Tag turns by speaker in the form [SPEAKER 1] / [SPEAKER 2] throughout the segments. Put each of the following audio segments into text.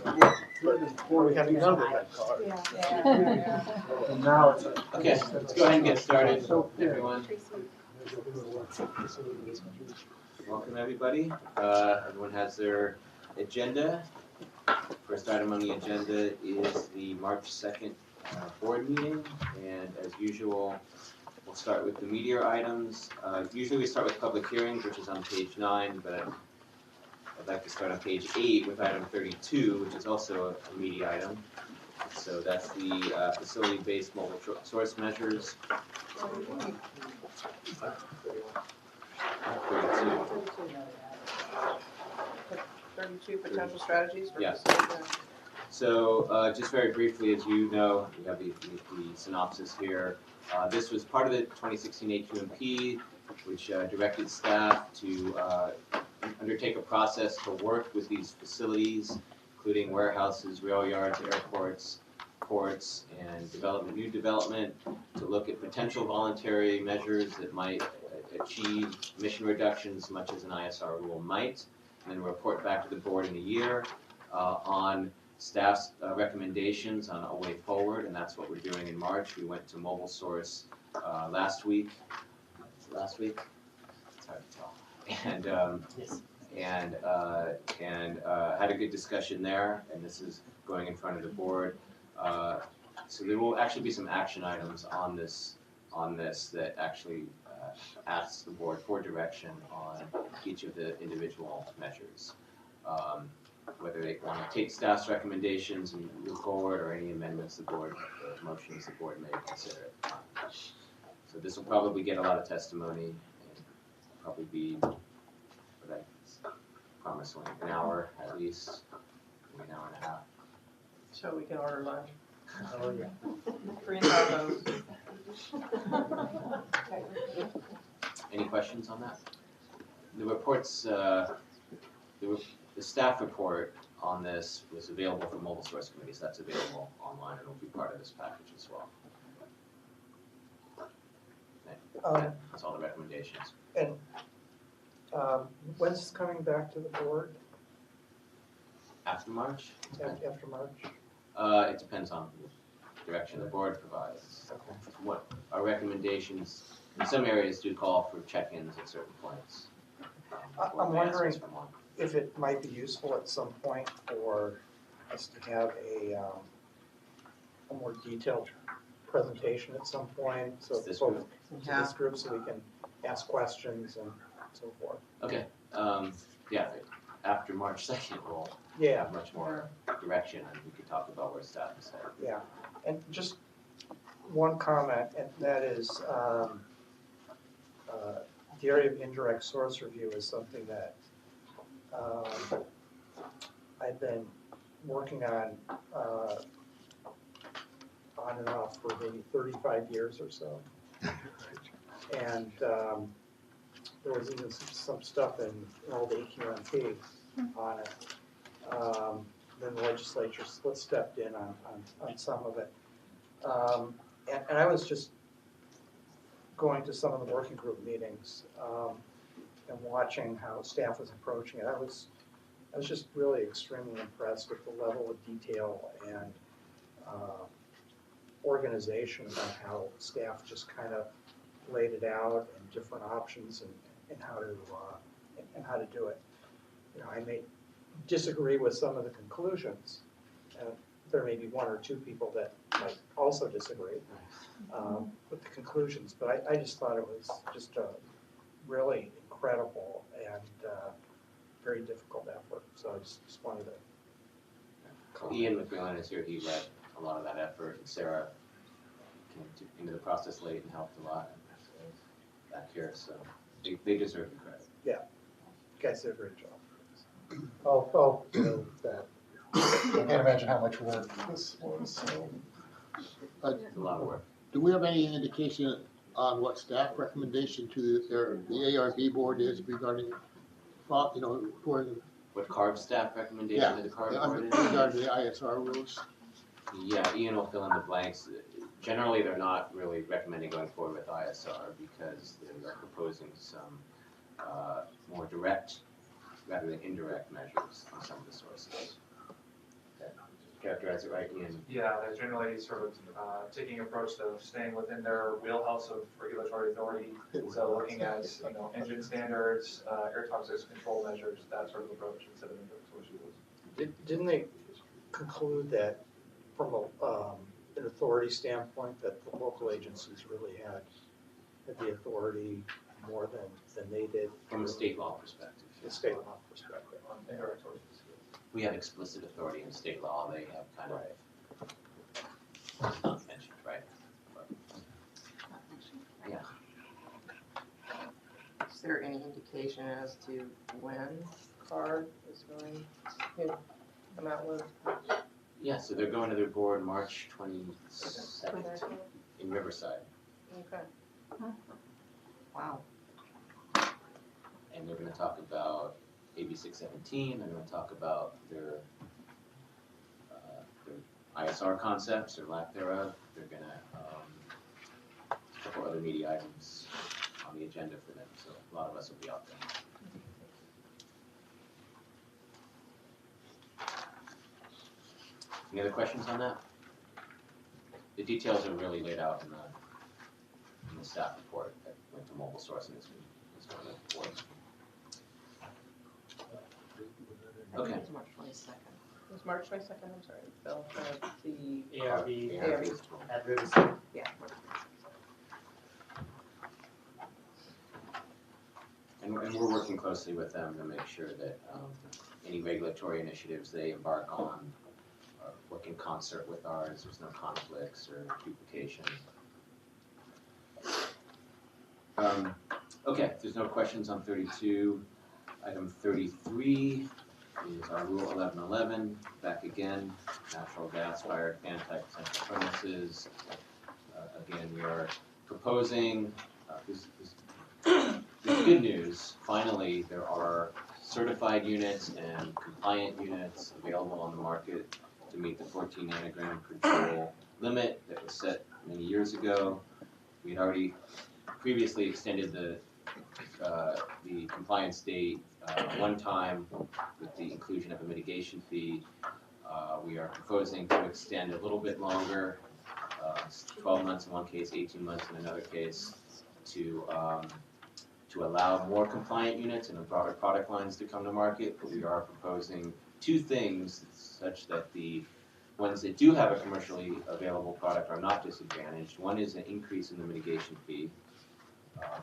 [SPEAKER 1] We have none of that card.
[SPEAKER 2] Yeah.
[SPEAKER 1] And now it's.
[SPEAKER 3] Okay, let's go ahead and get started, everyone. Welcome, everybody. Everyone has their agenda. First item on the agenda is the March 2nd board meeting, and as usual, we'll start with the meteor items. Usually we start with public hearings, which is on page 9, but I'd like to start on page 8 with item 32, which is also a media item. So that's the facility-based mobile source measures.
[SPEAKER 2] 32 potential strategies for
[SPEAKER 3] Yes.
[SPEAKER 2] facility.
[SPEAKER 3] So just very briefly, as you know, we have the synopsis here. This was part of the 2016 AQMP, which directed staff to undertake a process to work with these facilities, including warehouses, rail yards, airports, ports, and new development, to look at potential voluntary measures that might achieve emission reductions as much as an ISR rule might, and then report back to the board in a year on staff's recommendations on a way forward, and that's what we're doing in March. We went to Mobile Source last week. It's hard to tell. And had a good discussion there, and this is going in front of the board. So there will actually be some action items on this that actually asks the board for direction on each of the individual measures. Whether they want to take staff's recommendations and move forward, or any amendments motions the board may consider. So this will probably get a lot of testimony, and probably be, what I promise, like an hour at least, maybe an hour and a half.
[SPEAKER 2] So we can order lunch.
[SPEAKER 1] Oh, yeah.
[SPEAKER 2] 3 tacos.
[SPEAKER 3] Any questions on that? The reports, the staff report on this was available from Mobile Source Committees. That's available online, and will be part of this package as well. That's all the recommendations.
[SPEAKER 1] And when's this coming back to the board?
[SPEAKER 3] After March?
[SPEAKER 1] After March?
[SPEAKER 3] It depends on the direction the board provides.
[SPEAKER 1] Okay.
[SPEAKER 3] What our recommendations, in some areas, do call for check-ins at certain points.
[SPEAKER 1] I'm wondering if it might be useful at some point for us to have a more detailed presentation at some point, so
[SPEAKER 3] This
[SPEAKER 1] both
[SPEAKER 3] group?
[SPEAKER 1] to this group, so we can ask questions and so forth.
[SPEAKER 3] Okay. Yeah. After March 2nd, we'll
[SPEAKER 1] Yeah,
[SPEAKER 3] have much more direction, and we could talk about where staff is headed.
[SPEAKER 1] yeah. And just one comment, and that is the area of indirect source review is something that I've been working on and off for maybe 35 years or so. And there was even some stuff in old AQMP on it. Then the legislature stepped in on some of it. And I was just going to some of the working group meetings and watching how staff was approaching it. I was just really extremely impressed with the level of detail and organization about how staff just kind of laid it out and different options and how to do it. You know, I may disagree with some of the conclusions. There may be 1 or 2 people that might also disagree with the conclusions, but I just thought it was just a really incredible and very difficult effort. So I just wanted to.
[SPEAKER 3] Ian McMillan is here. He led a lot of that effort, and Sarah came into the process late and helped a lot back here. So they deserve the credit.
[SPEAKER 1] Yeah, you guys did a great job.
[SPEAKER 4] You know, that. I can't imagine how much work this was. So.
[SPEAKER 3] It's a lot of work.
[SPEAKER 5] Do we have any indication on what staff recommendation to the ARB board is regarding, for
[SPEAKER 3] What CARB staff recommendation to the CARB board is?
[SPEAKER 5] regarding the ISR rules?
[SPEAKER 3] Yeah, Ian will fill in the blanks. Generally, they're not really recommending going forward with ISR because they are proposing some more direct rather than indirect measures on some of the sources. characterize it, right, Ian?
[SPEAKER 6] Yeah, they're generally sort of taking approach of staying within their wheelhouse of regulatory authority. So looking at, engine standards, air toxics control measures, that sort of approach instead of individual issues.
[SPEAKER 1] Didn't they conclude that from an authority standpoint, that the local agencies really had the authority more than they did?
[SPEAKER 3] From a state law perspective.
[SPEAKER 1] The state law perspective.
[SPEAKER 6] On indirect sources.
[SPEAKER 3] We have explicit authority in state law, they have kind of, it's not mentioned, right? But, yeah,
[SPEAKER 2] Is there any indication as to when CARD is going to come out with?
[SPEAKER 3] yeah, so they're going to their board March 22nd in Riverside,
[SPEAKER 2] Okay. Wow.
[SPEAKER 3] and they're gonna talk about AB 617, they're gonna talk about their ISR concepts or lack thereof, they're gonna, a couple other meaty items on the agenda for them, so a lot of us will be out there. Any other questions on that? The details are really laid out in the staff report that went to Mobile Source and it's one of the boards. Okay.
[SPEAKER 2] It was March 22nd. It was March 22nd, I'm sorry, Bill, the
[SPEAKER 1] ARB.
[SPEAKER 2] ARB.
[SPEAKER 1] At Riverside.
[SPEAKER 2] Yeah.
[SPEAKER 3] And we're working closely with them to make sure that any regulatory initiatives they embark on work in concert with ours, there's no conflicts or duplication. Okay, if there's no questions on 32. Item 33 is our Rule 1111, back again, natural gas-fired fan-type central furnaces. Again, we are proposing, this good news, finally there are certified units and compliant units available on the market to meet the 14 nanogram per joule limit that was set many years ago. We had already previously extended the compliance date one time with the inclusion of a mitigation fee. We are proposing to extend a little bit longer, 12 months in one case, 18 months in another case, to allow more compliant units and broader product lines to come to market. But we are proposing two things such that the ones that do have a commercially available product are not disadvantaged. One is an increase in the mitigation fee,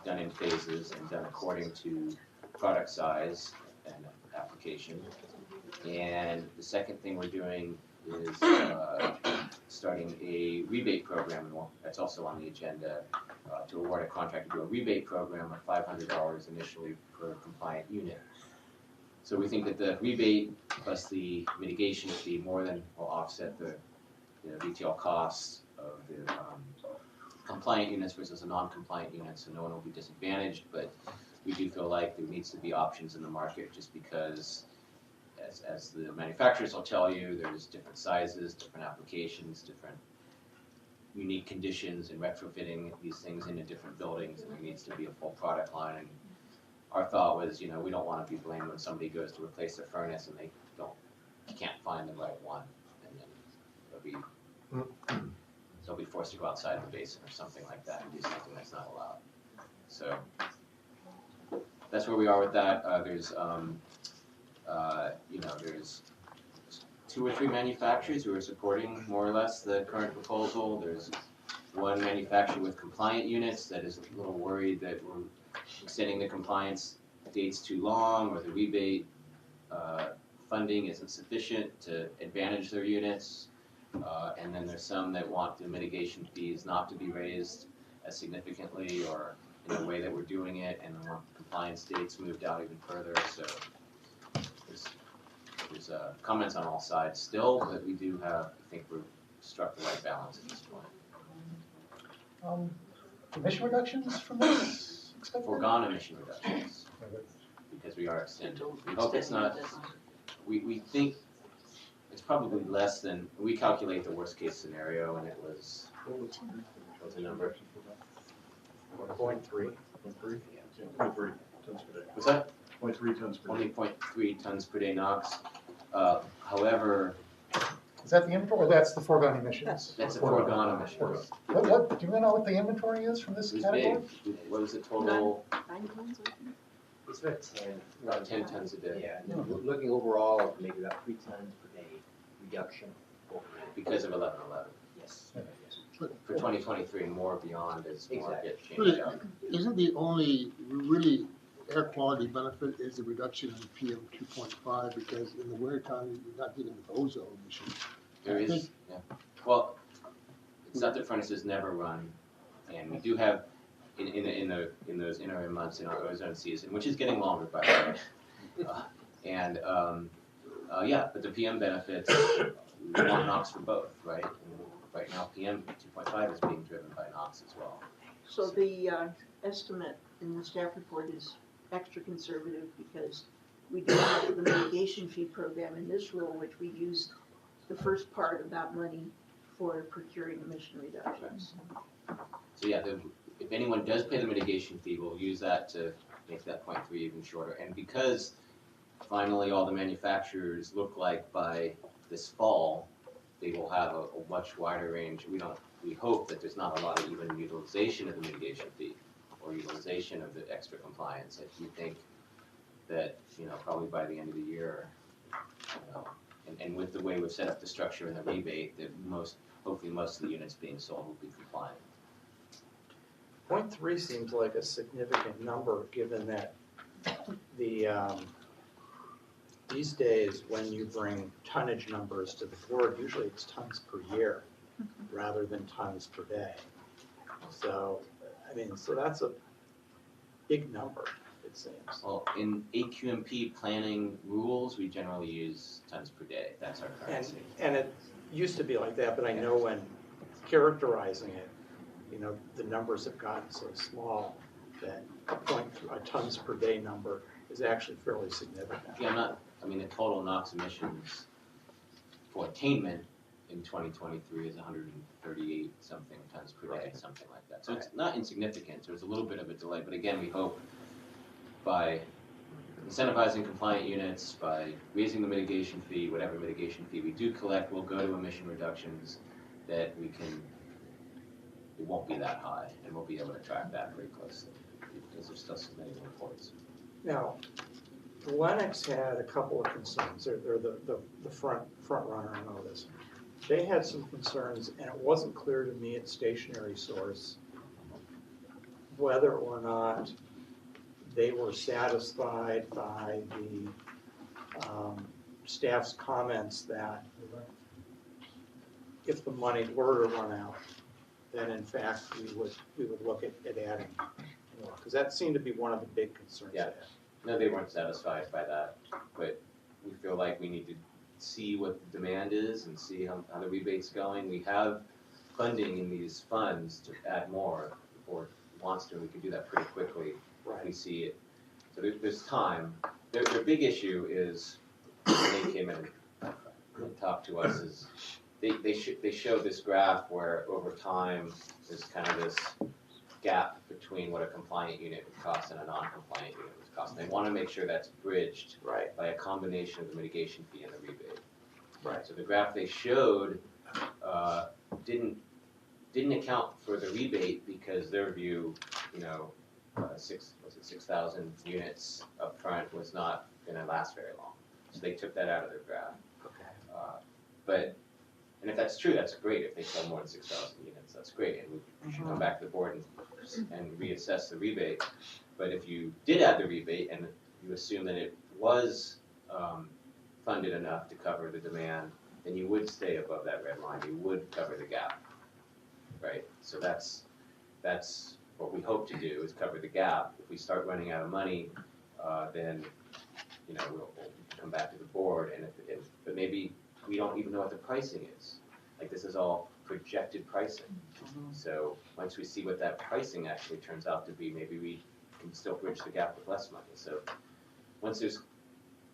[SPEAKER 3] done in phases and done according to product size and application. And the second thing we're doing is starting a rebate program, and that's also on the agenda, to award a contract to do a rebate program of $500 initially per compliant unit. So we think that the rebate plus the mitigation fee more than will offset the retail costs of the compliant units versus a non-compliant unit, so no one will be disadvantaged, but we do feel like there needs to be options in the market just because, as the manufacturers will tell you, there's different sizes, different applications, different unique conditions in retrofitting these things into different buildings, and there needs to be a full product line. And our thought was, we don't want to be blamed when somebody goes to replace their furnace and they can't find the right one, and then they'll be forced to go outside the basin or something like that and do something that's not allowed. So that's where we are with that. There's 2 or 3 manufacturers who are supporting more or less the current proposal. There's one manufacturer with compliant units that is a little worried that we're extending the compliance dates too long, or the rebate funding isn't sufficient to advantage their units. And then there's some that want the mitigation fees not to be raised as significantly or in the way that we're doing it, and want compliance dates moved out even further. So there's comments on all sides still, but we do have, I think we've struck the right balance at this point.
[SPEAKER 4] Emission reductions from this expected?
[SPEAKER 3] Foregone emission reductions, because we are extending. We hope it's not, we think it's probably less than, we calculate the worst case scenario, and it was, what's the number?
[SPEAKER 1] 0.3.
[SPEAKER 7] 0.3 tons per day.
[SPEAKER 3] What's that?
[SPEAKER 7] 0.3 tons per day.
[SPEAKER 3] Only 0.3 tons per day NOx. However,
[SPEAKER 4] Is that the inventory, or that's the foregone emissions?
[SPEAKER 3] That's a foregone emissions.
[SPEAKER 4] What, do you know what the inventory is from this
[SPEAKER 3] It was
[SPEAKER 4] category?
[SPEAKER 3] big. What was the total?
[SPEAKER 8] 9 tons, I think.
[SPEAKER 9] It's about 10.
[SPEAKER 3] About 10 tons a day.
[SPEAKER 9] Yeah, looking overall, maybe about 3 tons per day reduction overall.
[SPEAKER 3] Because of 11/11.
[SPEAKER 9] Yes.
[SPEAKER 4] Yeah.
[SPEAKER 3] For 2023, more beyond as more
[SPEAKER 9] Exactly.
[SPEAKER 3] get changed
[SPEAKER 5] Really,
[SPEAKER 3] out.
[SPEAKER 5] isn't the only really air quality benefit is the reduction in PM 2.5, because in the wintertime, you're not dealing with ozone emissions.
[SPEAKER 3] There
[SPEAKER 5] I
[SPEAKER 3] is,
[SPEAKER 5] think-
[SPEAKER 3] yeah. Well, it's not that furnaces never run, and we do have in those interim months in our ozone season, which is getting longer by the way. Yeah, but the PM benefits, we want NOx for both, right? And right now, PM 2.5 is being driven by NOx as well.
[SPEAKER 8] So the estimate in the staff report is extra conservative because we do have the mitigation fee program in this rule, which we use the first part of that money for procuring emission reductions.
[SPEAKER 3] So yeah, if anyone does pay the mitigation fee, we'll use that to make that 0.3 even shorter. And because finally all the manufacturers look like by this fall, they will have a much wider range. We hope that there's not a lot of even utilization of the mitigation fee or utilization of the extra compliance. We think that, probably by the end of the year, and with the way we've set up the structure and the rebate, that hopefully most of the units being sold will be compliant.
[SPEAKER 1] 0.3 seems like a significant number, given that these days, when you bring tonnage numbers to the board, usually it's tons per year rather than tons per day. So, so that's a big number, it seems.
[SPEAKER 3] Well, in AQMP planning rules, we generally use tons per day. That's our currency.
[SPEAKER 1] And it used to be like that, but I know when characterizing it, the numbers have gotten so small that a tons per day number is actually fairly significant.
[SPEAKER 3] Yeah, the total NOx emissions for attainment in 2023 is 138 something tons per day, something like that. So it's not insignificant. There's a little bit of a delay, but again, we hope by incentivizing compliant units, by raising the mitigation fee, whatever mitigation fee we do collect will go to emission reductions, that it won't be that high, and we'll be able to track that very closely, because there's still so many reports.
[SPEAKER 1] Now, Lennox had a couple of concerns. They're the front runner on all this. They had some concerns, and it wasn't clear to me at Stationary Source whether or not they were satisfied by the staff's comments that if the money were to run out, then in fact we would look at adding more, because that seemed to be one of the big concerns.
[SPEAKER 3] Yeah. No, they weren't satisfied by that, but we feel like we need to see what the demand is and see how the rebate's going. We have funding in these funds to add more, if the board wants to, and we can do that pretty quickly if we see it. So there's time. Their big issue is, when they came in and talked to us, is they showed this graph where over time there's kind of this gap between what a compliant unit would cost and a non-compliant unit would cost. They want to make sure that's bridged by a combination of the mitigation fee and the rebate.
[SPEAKER 1] Right.
[SPEAKER 3] So the graph they showed didn't account for the rebate because their view, 6,000 units up front was not going to last very long. So they took that out of their graph.
[SPEAKER 1] Okay.
[SPEAKER 3] And if that's true, that's great. If they sell more than 6,000 units, that's great. And we should come back to the board and reassess the rebate. But if you did add the rebate and you assume that it was funded enough to cover the demand, then you would stay above that red line. You would cover the gap, right? So that's what we hope to do, is cover the gap. If we start running out of money, then we'll come back to the board. But maybe we don't even know what the pricing is. Like, this is all projected pricing. So once we see what that pricing actually turns out to be, maybe we can still bridge the gap with less money. So once there's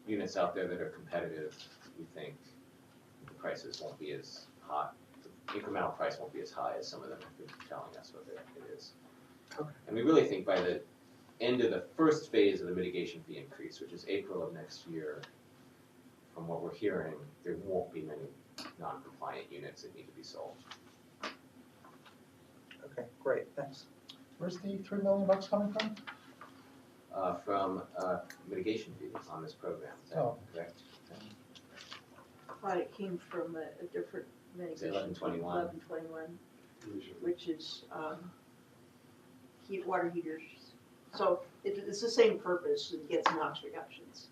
[SPEAKER 3] units out there that are competitive, we think the prices won't be as high. The incremental price won't be as high as some of them have been telling us what it is.
[SPEAKER 1] Okay.
[SPEAKER 3] And we really think by the end of the first phase of the mitigation fee increase, which is April of next year, from what we're hearing, there won't be many non-compliant units that need to be sold.
[SPEAKER 1] Okay, great, thanks.
[SPEAKER 4] Where's the $3 million coming from?
[SPEAKER 3] From mitigation fees on this program, is that
[SPEAKER 4] Oh.
[SPEAKER 3] correct?
[SPEAKER 8] I thought it came from a different mitigation.
[SPEAKER 3] 1121.
[SPEAKER 8] 1121, which is water heaters. So it's the same purpose, it gets NOx reductions.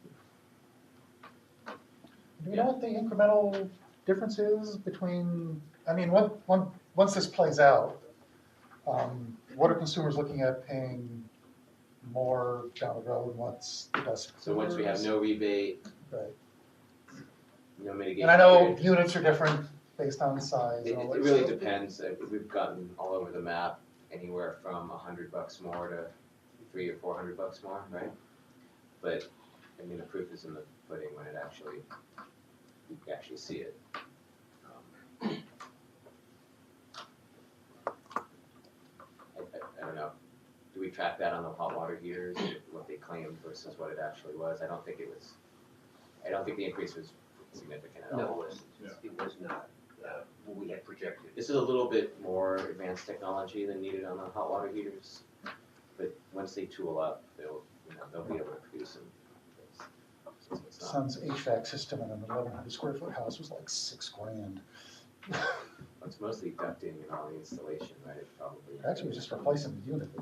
[SPEAKER 4] Do we know what the incremental difference is between, I mean, once this plays out, what are consumers looking at paying more down the road once the dust clears?
[SPEAKER 3] So once we have no rebate,
[SPEAKER 4] Right.
[SPEAKER 3] no mitigation.
[SPEAKER 4] And I know
[SPEAKER 3] period,
[SPEAKER 4] units are different based on size.
[SPEAKER 3] It,
[SPEAKER 4] and all
[SPEAKER 3] it
[SPEAKER 4] that
[SPEAKER 3] really
[SPEAKER 4] stuff.
[SPEAKER 3] depends. We've gotten all over the map, anywhere from $100 more to $300 or $400 more, right? But I mean, the proof is in the pudding when it actually, you can actually see it. I don't know. Do we track that on the hot water heaters, what they claimed versus what it actually was? I don't think the increase was significant at all.
[SPEAKER 9] No, it was not, what we had projected.
[SPEAKER 3] This is a little bit more advanced technology than needed on the hot water heaters, but once they tool up, they'll be able to produce them. It's not-
[SPEAKER 4] Son's HVAC system in an 1,100 square foot house was like $6,000.
[SPEAKER 3] It's mostly ducting and all the installation, right? It probably.
[SPEAKER 4] Actually, it was just replacing the unit. It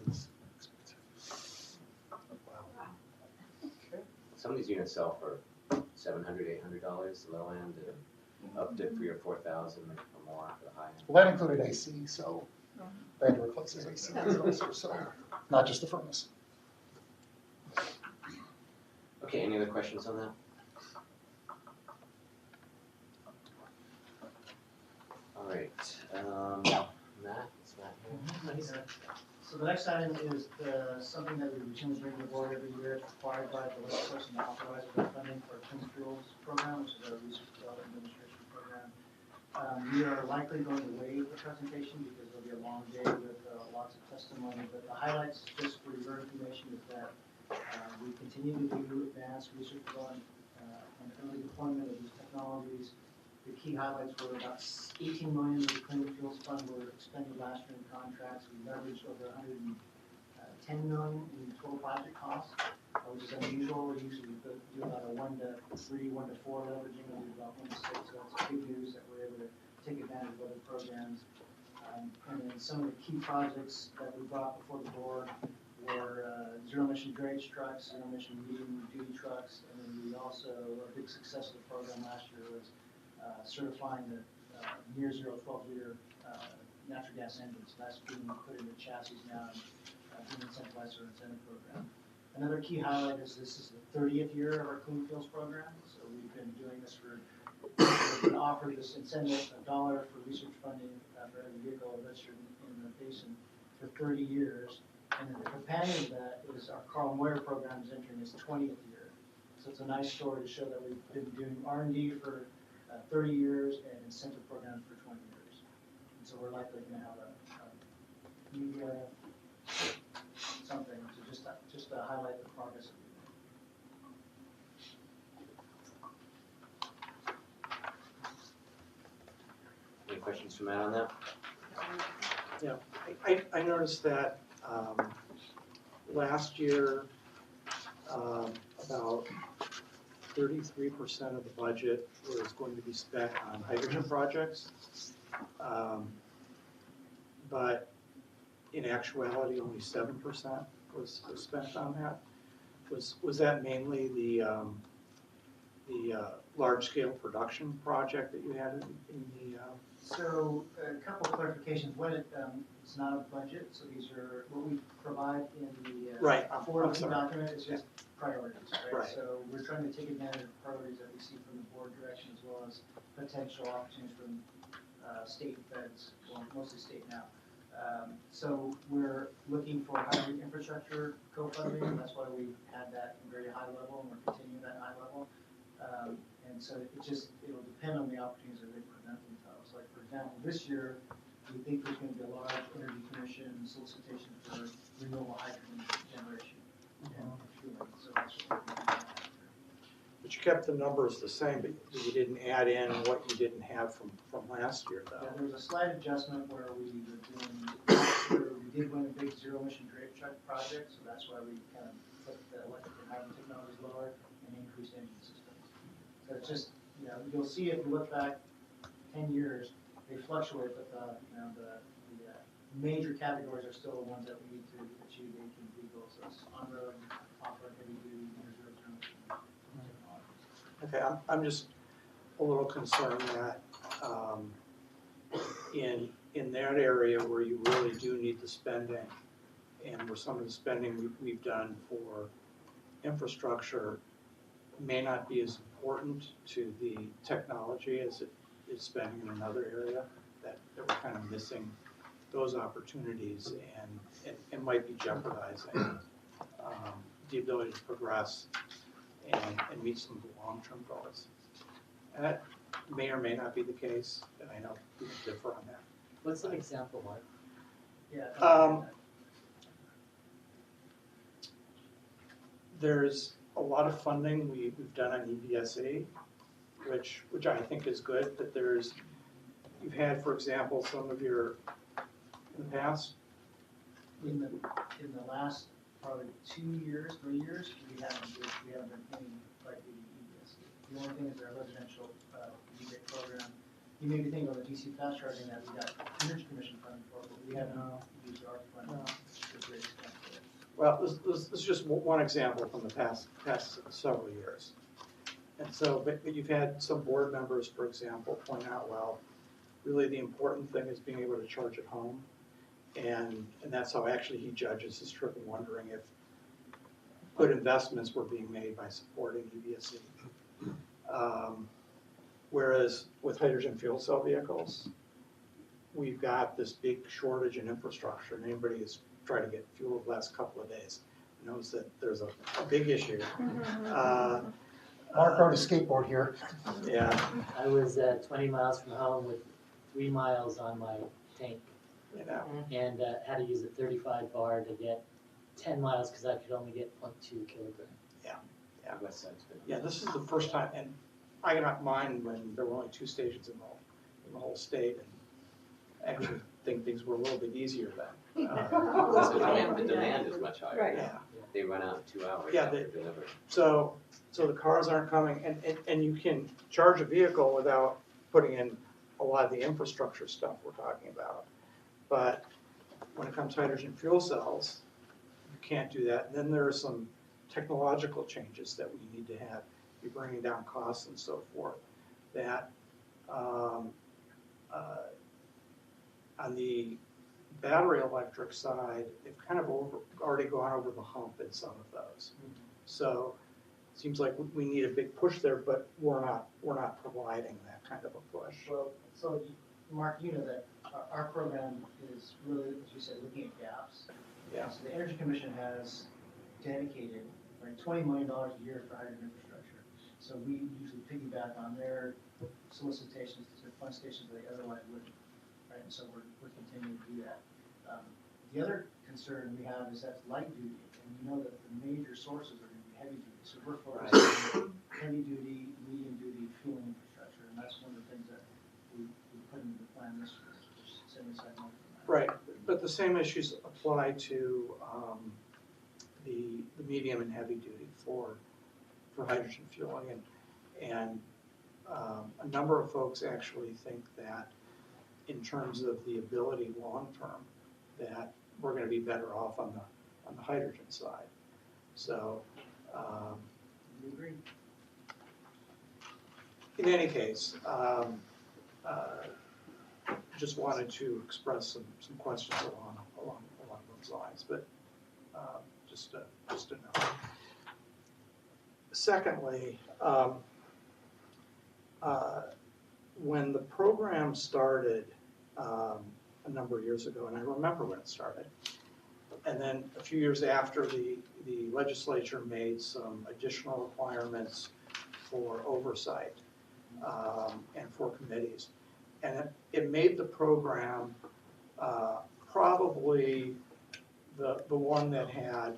[SPEAKER 4] was expensive.
[SPEAKER 3] Some of these units sell for $700, $800, the low end, and up to $3,000 or $4,000 or more for the high end.
[SPEAKER 4] Well, that included AC, so they had to replace his AC also, so not just the furnace.
[SPEAKER 3] Okay, any other questions on that? All right, Matt, it's Matt here.
[SPEAKER 10] So the next item is something that we routinely bring to the board every year. It's required by the legislation to authorize the funding for Clean Fuels Program, which is our research development administration program. We are likely going to waive the presentation because it'll be a long day with lots of testimony. But the highlights, just for your information, is that we continue to do advanced research development and early deployment of these technologies. The key highlights were about 18 million of the Clean Fuels Fund were expended last year in contracts. We leveraged over 110 million in total project costs, which is unusual. We usually do about a 1 to 3, 1 to 4 leveraging, we do about 1 to 6. So that's big news that we're able to take advantage of other programs. And then some of the key projects that we brought before the board were zero-emission drayage trucks, zero-emission medium-duty trucks, and then we also, a big success of the program last year was certifying the near zero 12-liter natural gas engines. That's being put into chassis now and being incentivized through our incentive program. Another key highlight is this is the 30th year of our Clean Fuels program. So we've been doing this we've been offered this incentive, $1 for research funding for every vehicle registered in the basin for 30 years. And then the companion to that is our Carl Moyer program is entering its 20th year. So it's a nice story to show that we've been doing R&D for 30 years and incentive programs for 20 years. And so we're likely going to have a media something to just to highlight the progress that we've made.
[SPEAKER 3] Any questions from Matt on that?
[SPEAKER 1] Yeah, I noticed that last year, about 33% of the budget was going to be spent on hydrogen projects. But in actuality, only 7% was spent on that. Was that mainly the large-scale production project that you had in the?
[SPEAKER 10] So a couple of clarifications. One, it's not a budget, so these are what we provide in the
[SPEAKER 1] Right,
[SPEAKER 10] forward
[SPEAKER 1] I'm sorry.
[SPEAKER 10] document is just priorities, right?
[SPEAKER 1] Right.
[SPEAKER 10] So we're trying to take advantage of priorities that we see from the board direction as well as potential opportunities from state and feds, well, mostly state now. So we're looking for hydrogen infrastructure co-funding. That's why we had that very high level, and we're continuing that high level. And so it'll depend on the opportunities that they present themselves. Like for example, this year, we think there's going to be a large energy commission solicitation for renewable hydrogen generation and fueling. So that's what we're doing.
[SPEAKER 1] But you kept the numbers the same, but you didn't add in what you didn't have from last year,
[SPEAKER 10] Yeah,
[SPEAKER 1] though.
[SPEAKER 10] there was a slight adjustment where we were doing, last year, we did win a big zero emission grape truck project, so that's why we kind of put the electric and hybrid technologies lower and increased engine systems. So it's just, you know, you'll see if you look back 10 years, they fluctuate, but the major categories are still the ones that we need to achieve 18 vehicles. So it's on-road, off-road, heavy duty, inner zero turn technologies.
[SPEAKER 1] Okay, I'm just a little concerned that in that area where you really do need the spending, and where some of the spending we've done for infrastructure may not be as important to the technology as it is spending in another area, that we're kind of missing those opportunities and might be jeopardizing the ability to progress and meet some of the long-term goals. And that may or may not be the case, and I know people differ on that.
[SPEAKER 11] What's an example, Mark?
[SPEAKER 10] Yeah.
[SPEAKER 1] There's a lot of funding we've done on EVSE, which I think is good, but you've had, for example, some of your, in the past,
[SPEAKER 10] In the last probably 2 years, 3 years, we haven't been any like EVS. The only thing is our residential rebate program. You may be thinking of the DC fast charging that we got Energy Commission funding for, but we haven't used our funding to a great extent for it.
[SPEAKER 1] well, this is just one example from the past several years. And so, but you've had some board members, for example, point out, well, really the important thing is being able to charge at home. And that's how actually he judges his trip, and wondering if good investments were being made by supporting EVSE. Whereas with hydrogen fuel cell vehicles, we've got this big shortage in infrastructure, and anybody who's tried to get fuel the last couple of days knows that there's a big issue.
[SPEAKER 4] Mark rode a skateboard here.
[SPEAKER 1] Yeah,
[SPEAKER 11] I was 20 miles from home with 3 miles on my tank,
[SPEAKER 1] you know,
[SPEAKER 11] and had to use a 35 bar to get 10 miles because I could only get 0.2 kilograms.
[SPEAKER 1] Yeah.
[SPEAKER 3] West Side's good.
[SPEAKER 1] yeah, this is the first time, and I cannot mind when there were only 2 stations in the whole state, and actually think things were a little bit easier then.
[SPEAKER 3] That's because the demand is much higher.
[SPEAKER 8] Right.
[SPEAKER 1] Yeah.
[SPEAKER 3] They run out in 2 hours
[SPEAKER 1] Yeah,
[SPEAKER 3] after delivery.
[SPEAKER 1] So the cars aren't coming, and you can charge a vehicle without putting in a lot of the infrastructure stuff we're talking about. But when it comes to hydrogen fuel cells, you can't do that. And then there are some technological changes that we need to have, be bringing down costs and so forth, that on the battery electric side, they've kind of already gone over the hump in some of those. So it seems like we need a big push there, but we're not providing that kind of a push.
[SPEAKER 10] Well, so Mark, you know that our program is really, as you said, looking at gaps.
[SPEAKER 1] Yeah.
[SPEAKER 10] So the Energy Commission has dedicated like $20 million a year for hydrogen infrastructure. So we usually piggyback on their solicitations to fund stations that they otherwise wouldn't, right? And so we're continuing to do that. The other concern we have is that's light duty, and we know that the major sources are going to be heavy duty. So we're focused on heavy duty, medium duty fueling infrastructure, and that's one of the things that we put into the plan this year. Just setting aside money for that.
[SPEAKER 1] Right, but the same issues apply to the medium and heavy duty for hydrogen fueling, and a number of folks actually think that in terms of the ability long term, that we're going to be better off on the hydrogen side. So.
[SPEAKER 10] We agree.
[SPEAKER 1] In any case, just wanted to express some questions along those lines, but just to know. Secondly, when the program started a number of years ago, and I remember when it started, and then a few years after, the legislature made some additional requirements for oversight and for committees. And it made the program probably the one that had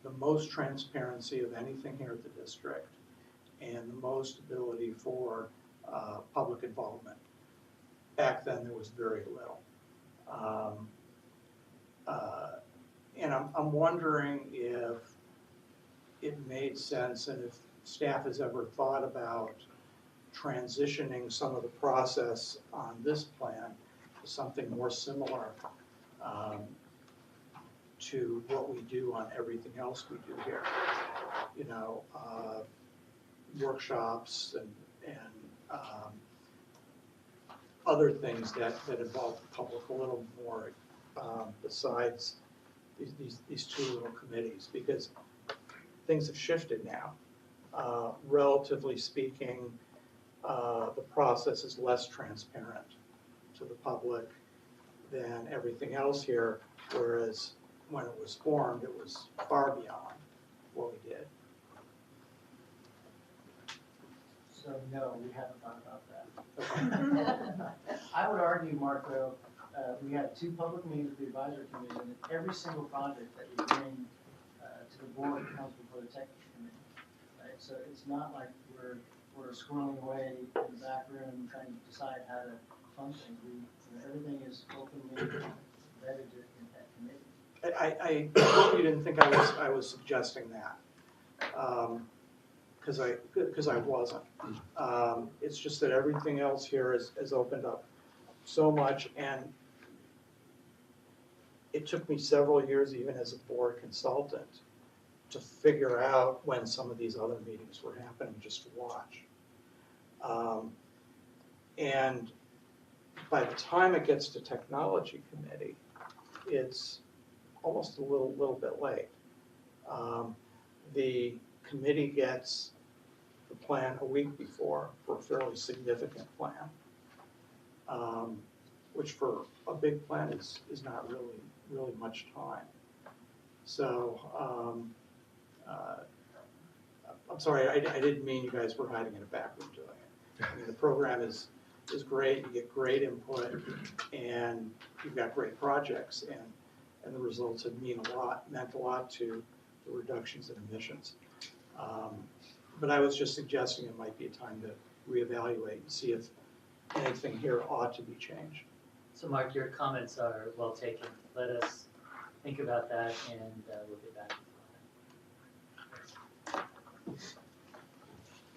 [SPEAKER 1] the most transparency of anything here at the district, and the most ability for public involvement. Back then, there was very little. And I'm wondering if it made sense and if staff has ever thought about transitioning some of the process on this plan to something more similar to what we do on everything else we do here. You know, workshops and other things that involve the public a little more besides these two little committees, because things have shifted now. Relatively speaking, the process is less transparent to the public than everything else here, whereas when it was formed, it was far beyond what we did.
[SPEAKER 10] So no, we haven't thought about that. I would argue, Mark, though, we have 2 public meetings with the advisory committee, and every single project that we bring to the board comes before the technical committee, right? So it's not like we're squirreling away in the back room trying to decide how to fund things. Everything is openly vetted in that committee.
[SPEAKER 1] I hope you didn't think I was suggesting that, because I wasn't. It's just that everything else here has opened up so much, and it took me several years, even as a board consultant, to figure out when some of these other meetings were happening, just to watch. And by the time it gets to technology committee, it's almost a little bit late. The committee gets the plan a week before for a fairly significant plan, which for a big plan is not really much time. So I'm sorry, I didn't mean you guys were hiding in a back room doing it. I mean, the program is great, you get great input, and you've got great projects, and the results have meant a lot to the reductions in emissions. But I was just suggesting it might be a time to reevaluate and see if anything here ought to be changed.
[SPEAKER 11] So Mark, your comments are well taken. Let us think about that and we'll get back.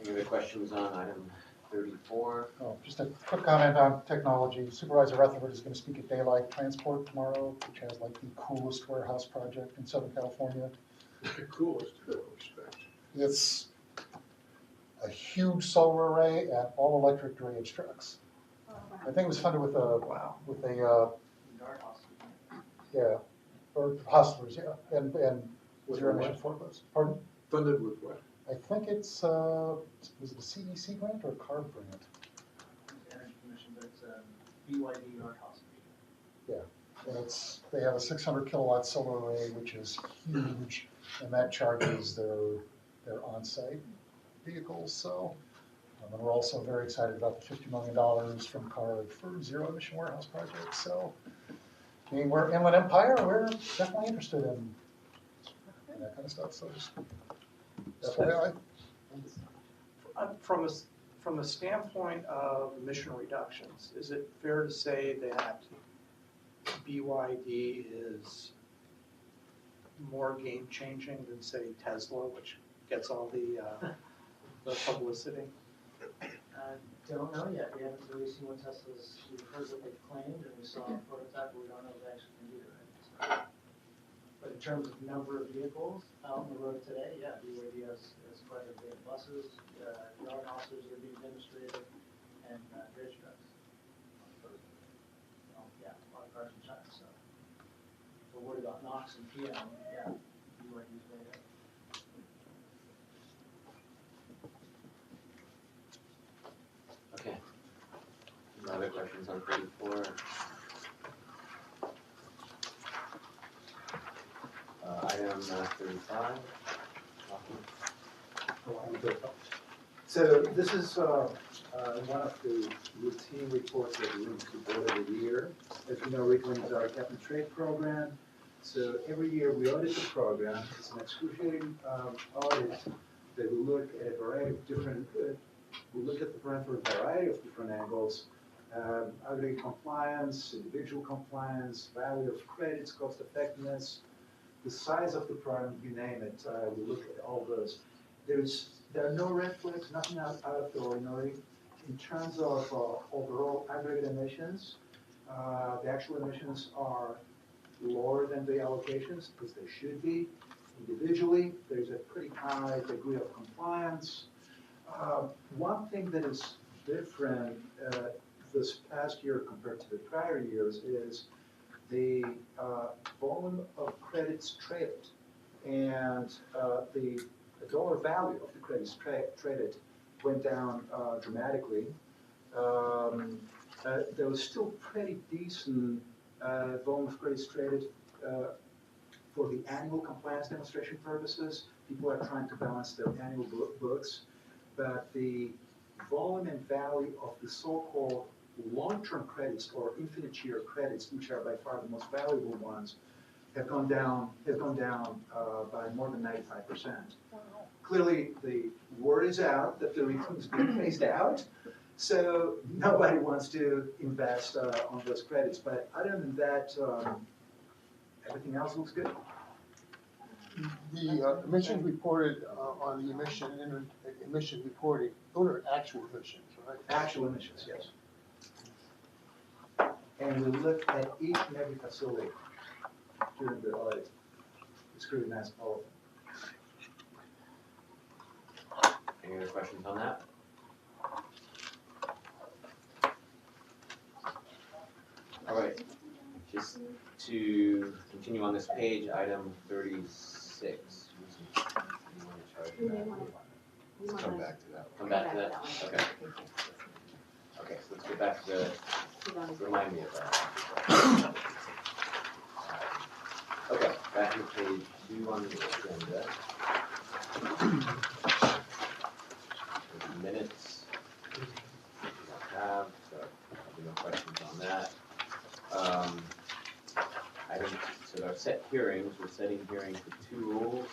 [SPEAKER 3] Any other questions on item 34?
[SPEAKER 4] Oh, just a quick comment on technology. Supervisor Rutherford is going to speak at Daylight Transport tomorrow, which has like the coolest warehouse project in Southern California.
[SPEAKER 5] The coolest, I respect.
[SPEAKER 4] It's a huge solar array and all electric drayage trucks. I think it was funded with a
[SPEAKER 10] Yard house.
[SPEAKER 4] yeah, or hustlers, yeah, and
[SPEAKER 5] With
[SPEAKER 4] zero
[SPEAKER 5] what?
[SPEAKER 4] emission forklifts. Pardon?
[SPEAKER 5] Funded with what?
[SPEAKER 4] I think it's was it a CEC grant or a CARB grant?
[SPEAKER 10] Energy Commission, but it's BYD yard house.
[SPEAKER 4] And they have a 600 kilowatt solar array, which is huge, and that charges their on-site vehicles. So, and we're also very excited about the $50 million from CARB for zero emission warehouse projects. So, I mean, we're Inland Empire. We're definitely interested in that kind of stuff. So, just FYI.
[SPEAKER 1] From the standpoint of emission reductions, is it fair to say that BYD is more game-changing than, say, Tesla, which gets all the publicity?
[SPEAKER 10] Don't know yet. We haven't really seen what Tesla's, we've heard what they've claimed, and we saw a prototype, but we don't know if they actually can do it, right? So, but in terms of number of vehicles out on the road today, yeah, BYD has quite a bit of buses, yard houses are being demonstrated, and bridge trucks. Yeah, a lot of cars in China, so. We're worried about NOx and PM, yeah, BYD's way up.
[SPEAKER 3] Okay. Any other questions on 34? Item 35.
[SPEAKER 12] So this is one of the routine reports that we release to the board every year. As you know, Rickland is our cap and trade program. So every year we audit the program. It's an excruciating audit They will look at a variety of different, will look at the program from a variety of different angles. Aggregate compliance, individual compliance, value of credits, cost effectiveness, the size of the program, you name it, we look at all those. There are no red flags, nothing out of the ordinary. In terms of overall aggregate emissions, the actual emissions are lower than the allocations, because they should be. Individually, there's a pretty high degree of compliance. One thing that is different this past year compared to the prior years is the volume of credits traded and the dollar value of the credits traded went down dramatically. There was still pretty decent volume of credits traded for the annual compliance demonstration purposes. People are trying to balance their annual books, but the volume and value of the so-called long-term credits or infinite year credits, which are by far the most valuable ones, have gone down by more than 95%. Clearly, the word is out that the refund is being phased out, so nobody wants to invest on those credits. But other than that, everything else looks good.
[SPEAKER 5] The emissions reported on the emission reporting, those are actual emissions, right?
[SPEAKER 12] Actual emissions, yes. And we look at each and every facility during the audit. We scrutinize all of them.
[SPEAKER 3] Any other questions on that? All right, just to continue on this page, item 36.
[SPEAKER 7] Let's come back to that.
[SPEAKER 3] Come back to that? Okay. Okay, so let's get back to the, remind me of that. Okay, back to page 2 on the agenda. Minutes. We don't have, so there'll be no questions on that. So our set hearings, we're setting hearings for 2 rules,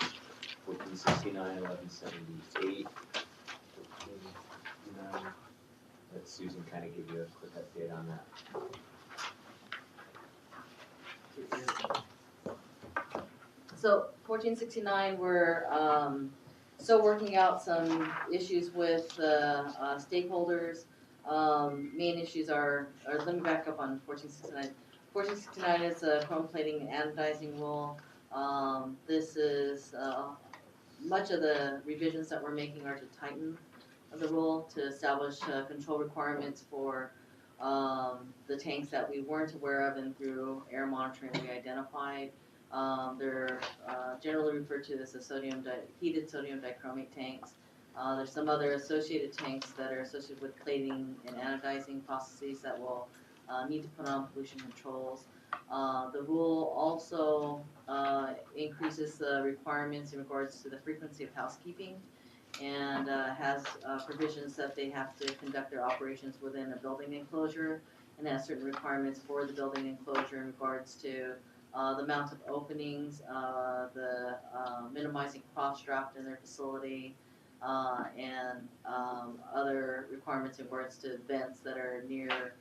[SPEAKER 3] 1469, 1178, 1469. Let Susan kind of give you a quick update on that.
[SPEAKER 2] So 1469, we're still working out some issues with stakeholders. Main issues are, or let me back up on 1469. 1469 is a chrome plating and anodizing rule. This is, much of the revisions that we're making are to tighten the rule, to establish control requirements for the tanks that we weren't aware of, and through air monitoring we identified. They're generally referred to as the heated sodium dichromate tanks. There's some other associated tanks that are associated with plating and anodizing processes that will need to put on pollution controls. The rule also increases the requirements in regards to the frequency of housekeeping, and has provisions that they have to conduct their operations within a building enclosure, and has certain requirements for the building enclosure in regards to the amount of openings, the minimizing cross draft in their facility, and other requirements in regards to vents that are near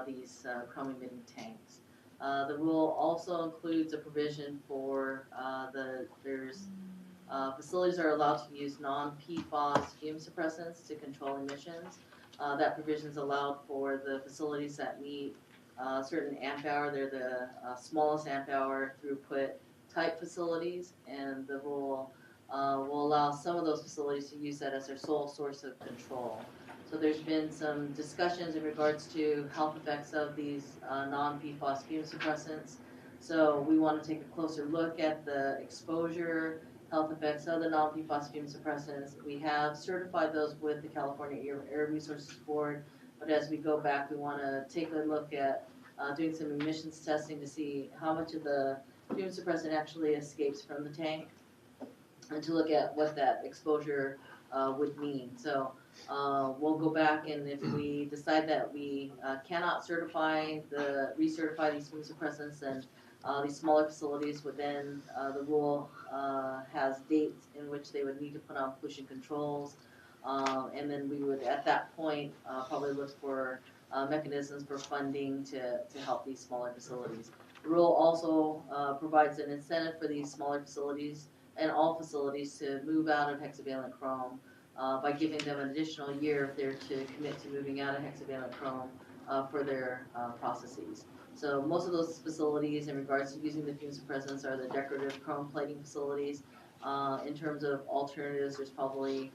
[SPEAKER 2] these chrome emitting tanks. The rule also includes a provision for facilities are allowed to use non-PFAS fume suppressants to control emissions. That provision is allowed for the facilities that meet certain amp hour. They're the smallest amp hour throughput type facilities, and the rule will allow some of those facilities to use that as their sole source of control. So there's been some discussions in regards to health effects of these non-PFAS fume suppressants. So we want to take a closer look at the exposure, health effects of the non-PFAS fume suppressants. We have certified those with the California Air Resources Board, but as we go back, we want to take a look at doing some emissions testing to see how much of the fume suppressant actually escapes from the tank, and to look at what that exposure would mean. So we'll go back, and if we decide that we cannot recertify these fume suppressants, then These smaller facilities would then, the rule has dates in which they would need to put on pollution controls. And then we would, at that point, probably look for mechanisms for funding to help these smaller facilities. The rule also provides an incentive for these smaller facilities and all facilities to move out of hexavalent chrome by giving them an additional year if they're to commit to moving out of hexavalent chrome for their processes. So most of those facilities in regards to using the fume suppressants are the decorative chrome plating facilities. In terms of alternatives, there's probably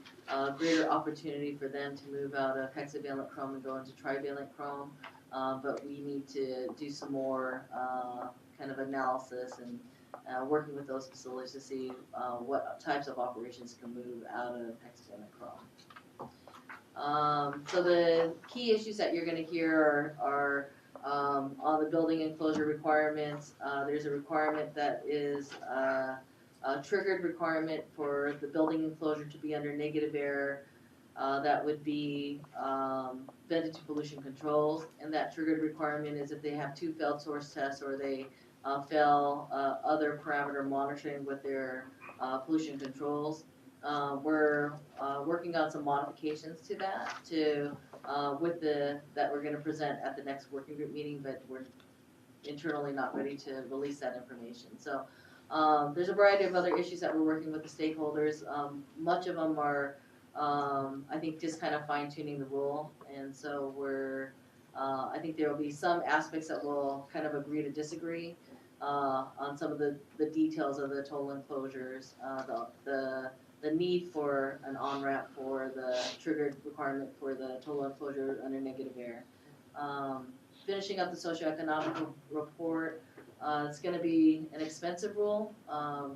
[SPEAKER 2] greater opportunity for them to move out of hexavalent chrome and go into trivalent chrome. But we need to do some more kind of analysis and working with those facilities to see what types of operations can move out of hexavalent chrome. So the key issues that you're going to hear are on the building enclosure requirements. There's a requirement that is a triggered requirement for the building enclosure to be under negative air. That would be vented to pollution controls, and that triggered requirement is if they have 2 failed source tests or they fail other parameter monitoring with their pollution controls. We're working on some modifications to that that we're going to present at the next working group meeting, but we're internally not ready to release that information. So there's a variety of other issues that we're working with the stakeholders. Much of them are, I think, just kind of fine tuning the rule, and so I think there will be some aspects that will kind of agree to disagree on some of the details of the total enclosures, the need for an on-ramp for the triggered requirement for the total enclosure under negative air. Finishing up the socioeconomic report, it's going to be an expensive rule,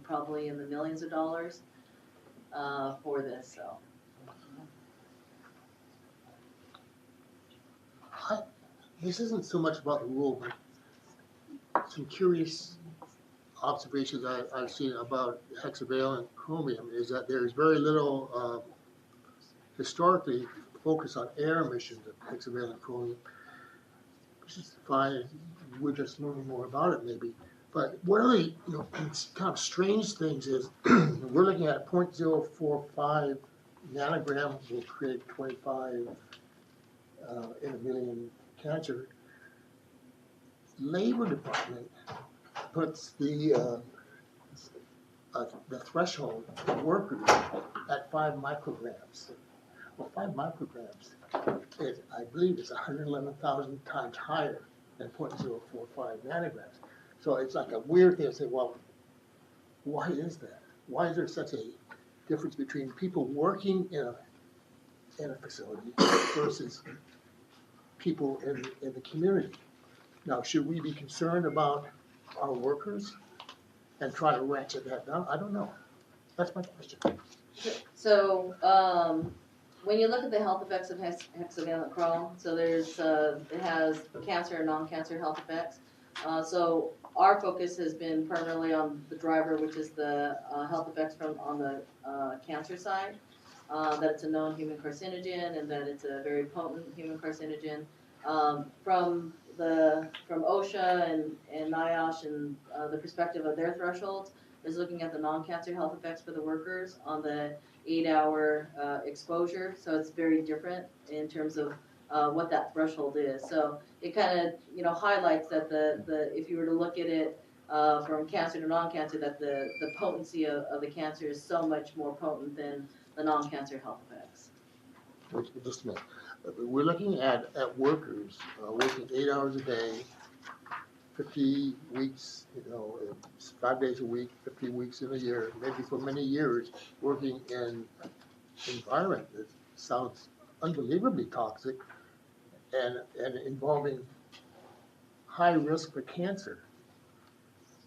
[SPEAKER 2] probably in the millions of dollars for this. So.
[SPEAKER 5] This isn't so much about the rule, but some curious observations I've seen about hexavalent chromium is that there's very little historically focus on air emissions of hexavalent chromium, which is fine. We're just learning more about it maybe. But one of the kind of strange things is we're looking at 0.045 nanogram will create 25 in a million cancer. Labor Department puts the threshold for workers at 5 micrograms. Well, 5 micrograms is, I believe, is 111,000 times higher than 0.045 nanograms. So it's like a weird thing to say, well, why is that? Why is there such a difference between people working in a facility versus people in the community? Now, should we be concerned about our workers and try to ratchet that down? I don't know. That's my question.
[SPEAKER 2] So when you look at the health effects of hexavalent chrome, so there's it has cancer and non-cancer health effects. So our focus has been primarily on the driver, which is the health effects on the cancer side. That it's a known human carcinogen and that it's a very potent human carcinogen. From OSHA and NIOSH and the perspective of their thresholds is looking at the non-cancer health effects for the workers on the 8-hour exposure. So it's very different in terms of what that threshold is. So it kind of highlights that if you were to look at it from cancer to non-cancer, that the potency of the cancer is so much more potent than the non-cancer health effects.
[SPEAKER 5] Just a minute. We're looking at workers working 8 hours a day, 50 weeks, 5 days a week, 50 weeks in a year, maybe for many years, working in an environment that sounds unbelievably toxic and involving high risk for cancer.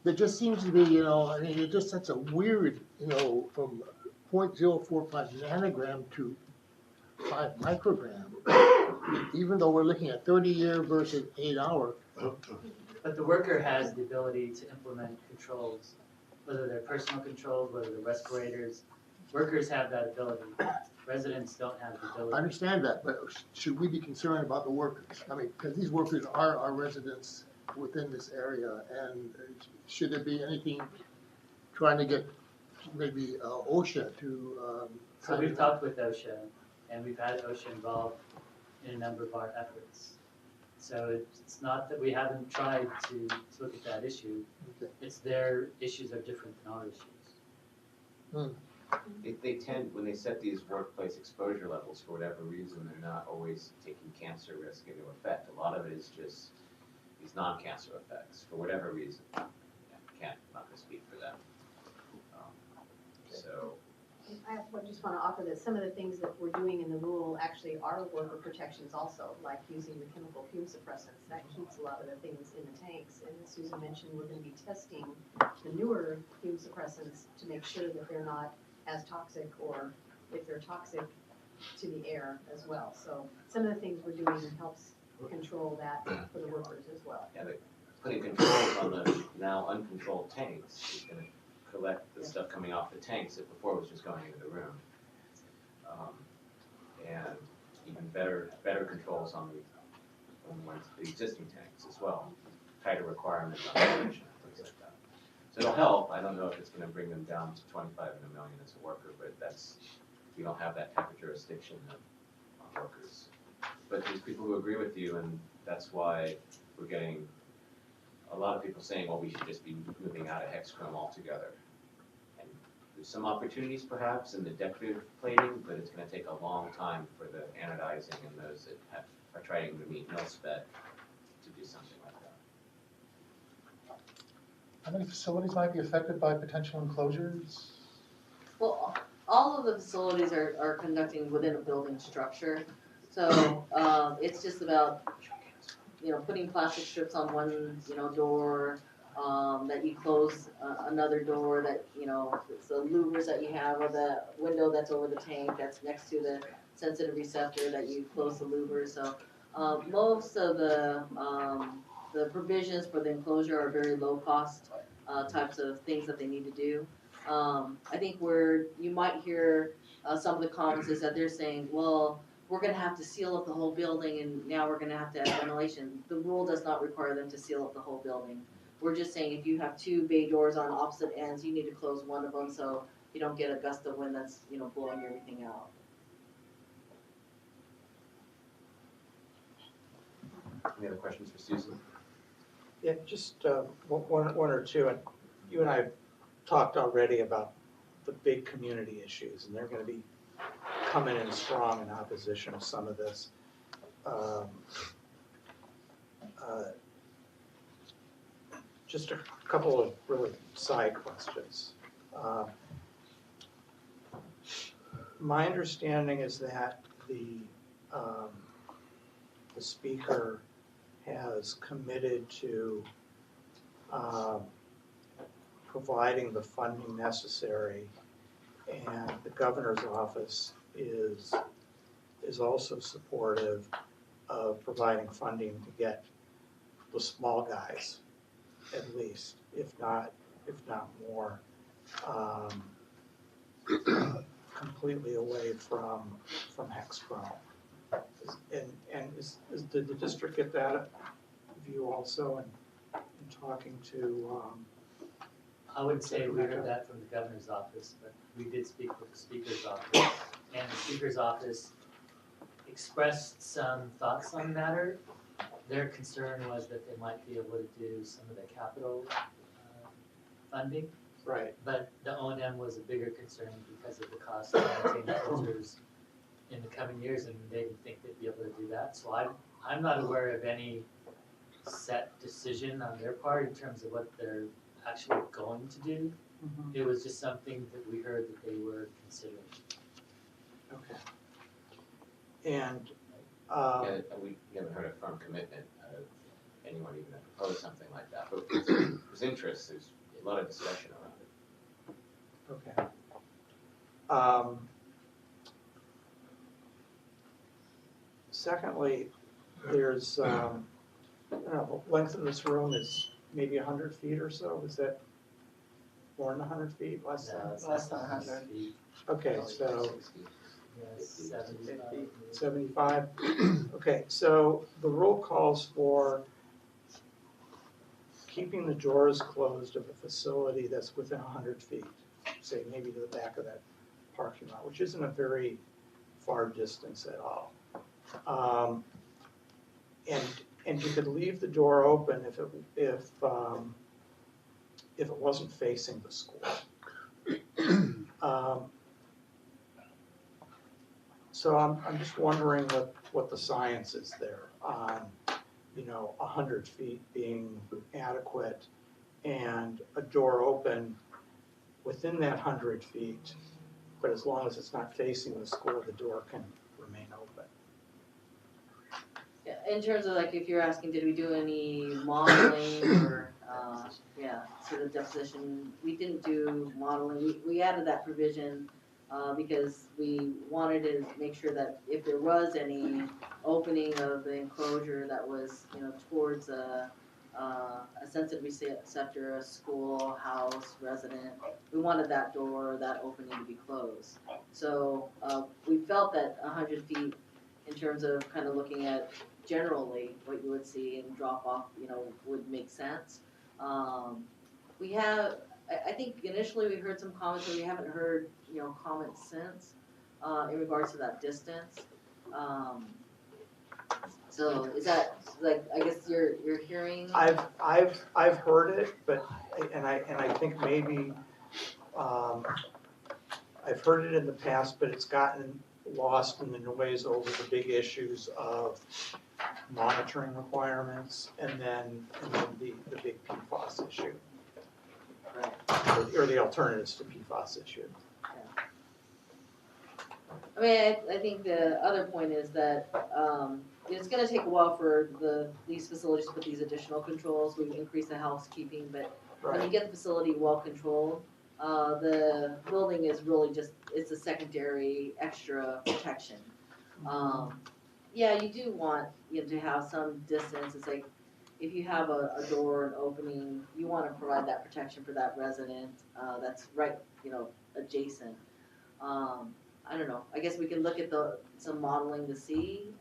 [SPEAKER 5] There just seems to be, it's just such a weird, from 0.045 nanogram to 5 microgram, even though we're looking at 30-year versus 8-hour.
[SPEAKER 11] But the worker has the ability to implement controls, whether they're personal controls, whether they're respirators. Workers have that ability. Residents don't have the ability.
[SPEAKER 5] I understand that, but should we be concerned about the workers? I mean, because these workers are our residents within this area? And should there be anything trying to get maybe OSHA to?
[SPEAKER 11] So we've talked with OSHA, and we've had OSHA involved in a number of our efforts. So it's not that we haven't tried to look at that issue,
[SPEAKER 5] Okay.
[SPEAKER 11] it's their issues are different than our issues.
[SPEAKER 3] They tend, when they set these workplace exposure levels, for whatever reason, they're not always taking cancer risk into effect. A lot of it is just these non-cancer effects, for whatever reason. I'm not gonna speak for them. So,
[SPEAKER 13] I just want to offer that some of the things that we're doing in the rule actually are worker protections also, like using the chemical fume suppressants. That keeps a lot of the things in the tanks. And as Susan mentioned, we're going to be testing the newer fume suppressants to make sure that they're not as toxic, or if they're toxic, to the air as well. So some of the things we're doing helps control that for the workers as well.
[SPEAKER 3] yeah, putting controls on the now uncontrolled tanks is gonna collect the stuff coming off the tanks that before was just going into the room. And even better controls on the existing tanks as well, tighter requirements on ventilation and things like that. So it'll help. I don't know if it's gonna bring them down to 25 in a million as a worker, but we don't have that type of jurisdiction on workers. But there's people who agree with you, and that's why we're getting a lot of people saying, well, we should just be moving out of hexchrome altogether. And there's some opportunities perhaps in the decorative plating, but it's gonna take a long time for the anodizing and those that are trying to meet mil-spec to do something like that.
[SPEAKER 4] How many facilities might be affected by potential enclosures?
[SPEAKER 2] Well, all of the facilities are conducting within a building structure. So, it's just about, putting plastic strips on one, door, that you close another door that, it's the louvers that you have, or the window that's over the tank that's next to the sensitive receptor that you close the louver. So, most of the provisions for the enclosure are very low cost, types of things that they need to do. I think where you might hear, some of the comments is that they're saying, well, we're gonna have to seal up the whole building and now we're gonna have to have ventilation. The rule does not require them to seal up the whole building. We're just saying if you have two bay doors on opposite ends, you need to close one of them so you don't get a gust of wind that's, blowing everything out.
[SPEAKER 3] Any other questions for Susan?
[SPEAKER 1] Yeah, just one or two, and you and I have talked already about the big community issues, and they're gonna be coming in strong in opposition of some of this. Just a couple of really side questions. My understanding is that the speaker has committed to providing the funding necessary, and the governor's office is also supportive of providing funding to get the small guys, at least, if not more, completely away from hexchrome. Did the district get that view also in talking to?
[SPEAKER 11] I would say we heard that from the governor's office, but we did speak with the speaker's office. And the speaker's office expressed some thoughts on the matter. Their concern was that they might be able to do some of the capital funding.
[SPEAKER 1] Right.
[SPEAKER 11] But the O&M was a bigger concern because of the cost of maintaining filters in the coming years, and they didn't think they'd be able to do that. So I'm not aware of any set decision on their part in terms of what they're actually going to do. It was just something that we heard that they were considering.
[SPEAKER 3] Okay.
[SPEAKER 1] And
[SPEAKER 3] Yeah, we haven't heard a firm commitment of anyone even to propose something like that, but there's interest, there's a lot of discussion around it.
[SPEAKER 1] okay. Secondly, there's I don't know, length of this room is maybe 100 feet or so. Is that more than 100 feet? Less than?
[SPEAKER 11] Less than 100 feet.
[SPEAKER 1] Okay, so
[SPEAKER 11] Yes, 75.
[SPEAKER 1] 75. Okay, so the rule calls for keeping the doors closed of a facility that's within 100 feet, say maybe to the back of that parking lot, which isn't a very far distance at all. And you could leave the door open if it wasn't facing the school. So I'm just wondering what the science is there on, 100 feet being adequate and a door open within that 100 feet, but as long as it's not facing the school, the door can remain open.
[SPEAKER 2] Yeah, in terms of like, if you're asking, did we do any modeling or, sort of deposition, we didn't do modeling. We added that provision, because we wanted to make sure that if there was any opening of the enclosure that was, towards a sensitive receptor, a school, house, resident, we wanted that door, that opening to be closed. So, we felt that 100 feet in terms of kind of looking at generally what you would see and drop off, would make sense. We have, I think initially we heard some comments, but we haven't heard, comments since, in regards to that distance. So is that, like, I guess you're hearing?
[SPEAKER 1] I've heard it, but, and I think maybe, I've heard it in the past, but it's gotten lost in the noise over the big issues of monitoring requirements and then the big PFAS issue.
[SPEAKER 2] Right.
[SPEAKER 1] Or the alternatives to PFAS issue.
[SPEAKER 2] I mean, I think the other point is that, it's gonna take a while for these facilities to put these additional controls. We've increased the housekeeping, but when you get the facility well controlled, the building is really just, it's a secondary extra protection. Yeah, you do want, to have some distance. It's like, if you have a door, an opening, you wanna provide that protection for that resident, that's right, adjacent. I don't know, I guess we can look at some modeling to see,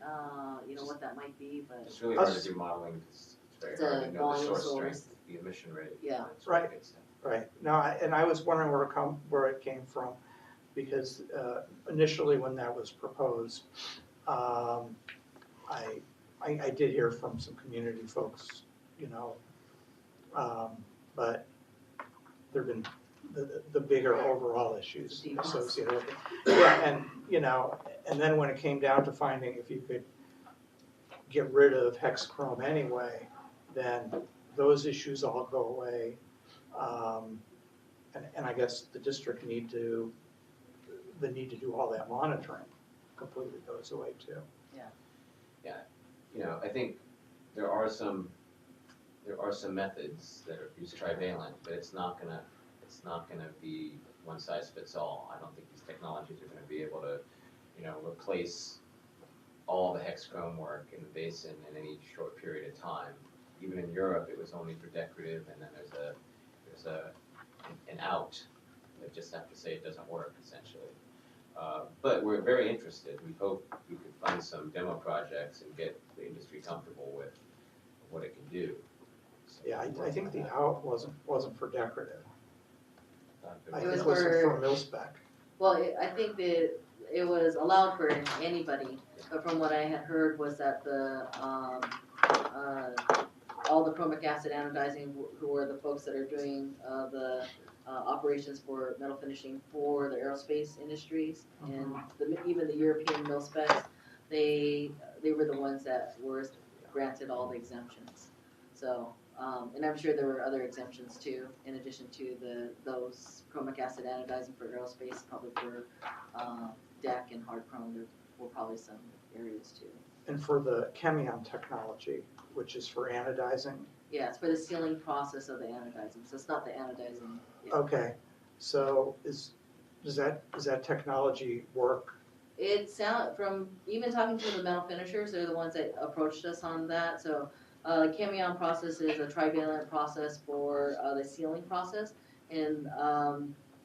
[SPEAKER 2] what that might be, but.
[SPEAKER 3] It's really hard to do modeling because it's very
[SPEAKER 2] It's
[SPEAKER 3] hard
[SPEAKER 2] a
[SPEAKER 3] to know the
[SPEAKER 2] volume
[SPEAKER 3] source
[SPEAKER 2] source.
[SPEAKER 3] strength, the emission rate.
[SPEAKER 2] Yeah.
[SPEAKER 3] That's what
[SPEAKER 1] Right.
[SPEAKER 3] gets them.
[SPEAKER 1] Right, now, and I was wondering where it came from, because initially when that was proposed, I did hear from some community folks, but there've been the bigger overall issues associated with it. Yeah, and then when it came down to finding if you could get rid of hexachrome anyway, then those issues all go away. And I guess the district the need to do all that monitoring completely goes away too.
[SPEAKER 3] I think there are some methods that use trivalent, but it's not gonna be one size fits all. I don't think these technologies are gonna be able to, replace all the hexachrome work in the basin in any short period of time. Even in Europe, it was only for decorative, and then there's an out. They just have to say it doesn't work, essentially. But we're very interested. We hope we could fund some demo projects and get the industry comfortable with what it can do. So
[SPEAKER 1] Yeah, I think the out wasn't for decorative. I
[SPEAKER 2] It
[SPEAKER 1] think
[SPEAKER 2] was
[SPEAKER 1] it was
[SPEAKER 2] for-
[SPEAKER 1] for mil-spec.
[SPEAKER 2] Well, I think that it was allowed for anybody, but from what I had heard was that all the chromic acid anodizing, who were the folks that are doing the operations for metal finishing for the aerospace industries, and even the European mil specs, they were the ones that were granted all the exemptions. So, and I'm sure there were other exemptions too, in addition to those chromic acid anodizing for aerospace, probably for deck and hard chrome, there were probably some areas too.
[SPEAKER 1] And for the chemion technology, which is for anodizing.
[SPEAKER 2] Yeah, it's for the sealing process of the anodizing, so it's not the anodizing.
[SPEAKER 1] Okay, so does that technology work?
[SPEAKER 2] It from even talking to the metal finishers, they're the ones that approached us on that. So the chemion process is a trivalent process for the sealing process, and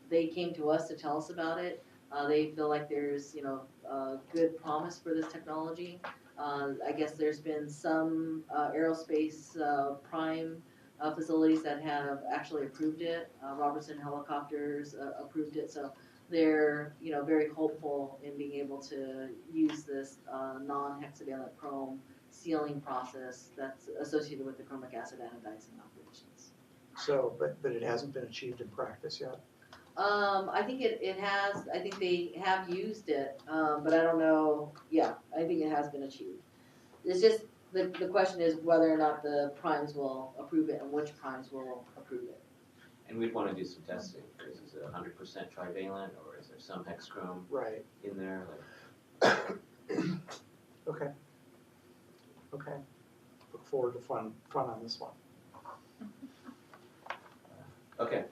[SPEAKER 2] they came to us to tell us about it. They feel like there's good promise for this technology. I guess there's been some aerospace prime facilities that have actually approved it. Robertson Helicopters approved it, so they're, very hopeful in being able to use this non-hexavalent chrome sealing process that's associated with the chromic acid anodizing operations.
[SPEAKER 1] So, but it hasn't been achieved in practice yet?
[SPEAKER 2] I think it has, I think they have used it, but I don't know, yeah, I think it has been achieved. It's just, the question is whether or not the primes will approve it and which primes will approve it.
[SPEAKER 3] And we'd want to do some testing. Is it 100% trivalent, or is there some hexchrome
[SPEAKER 1] Right.
[SPEAKER 3] in there?
[SPEAKER 1] Okay. Okay. Look forward to fun on this one.
[SPEAKER 3] Okay.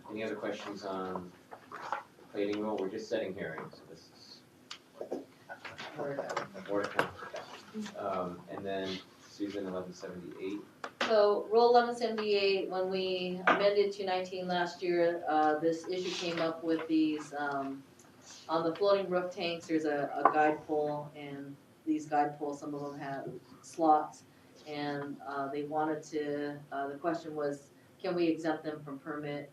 [SPEAKER 3] Any other questions on plating rule? We're just setting hearings, so this is more to come. And then Susan, 1178.
[SPEAKER 2] So Rule 1178, when we amended 219 last year, this issue came up with these, on the floating roof tanks, there's a guide pole, and these guide poles, some of them have slots, and they wanted to, the question was, can we exempt them from permit?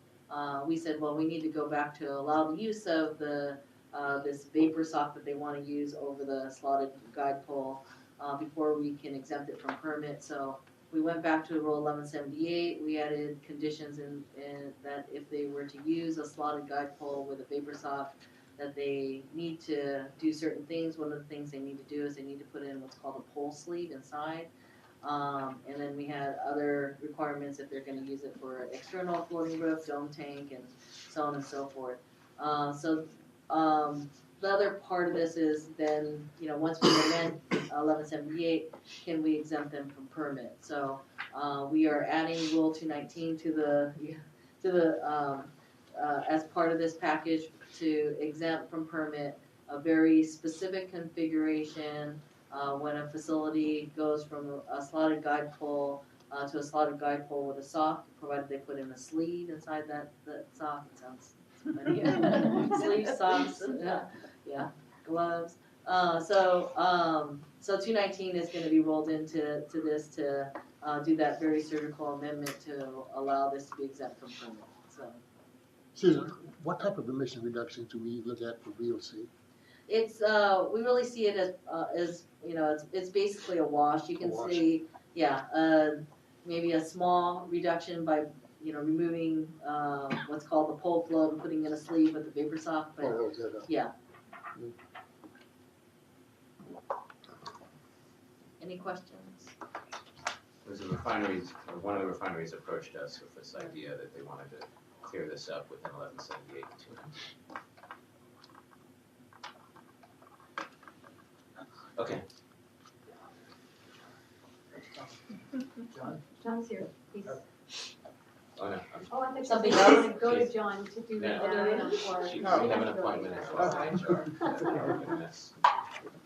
[SPEAKER 2] We said, well, we need to go back to allow the use of this vapor sock that they want to use over the slotted guide pole before we can exempt it from permit. So we went back to Rule 1178. We added conditions in that if they were to use a slotted guide pole with a vapor sock, that they need to do certain things. One of the things they need to do is they need to put in what's called a pole sleeve inside. And then we had other requirements if they're going to use it for external floating roof, dome tank, and so on and so forth. The other part of this is then, once we amend 1178, can we exempt them from permit? So we are adding Rule 219 to the as part of this package to exempt from permit a very specific configuration when a facility goes from a slotted guide pole to a slotted guide pole with a sock, provided they put in a sleeve inside that sock. It sounds funny. Sleeve, socks, yeah, gloves. So 219 is going to be rolled into this to do that very surgical amendment to allow this to be exempt from permit. So.
[SPEAKER 5] Susan, what type of emission reductions do we look at for VOC?
[SPEAKER 2] It's we really see it as it's basically a wash. You can see maybe a small reduction by removing what's called the pole float and putting in a sleeve with the vapor sock. But yeah. Any questions?
[SPEAKER 3] There's a refineries, or one of the refineries approached us with this idea that they wanted to clear this up within 1178 too. Okay.
[SPEAKER 13] John's here, he's,
[SPEAKER 3] Oh, no,
[SPEAKER 13] I thought you
[SPEAKER 2] Something
[SPEAKER 13] said you
[SPEAKER 2] else?
[SPEAKER 13] were gonna go to John to do
[SPEAKER 3] No.
[SPEAKER 13] that item for.
[SPEAKER 3] we have an appointment at 12.
[SPEAKER 13] Sorry about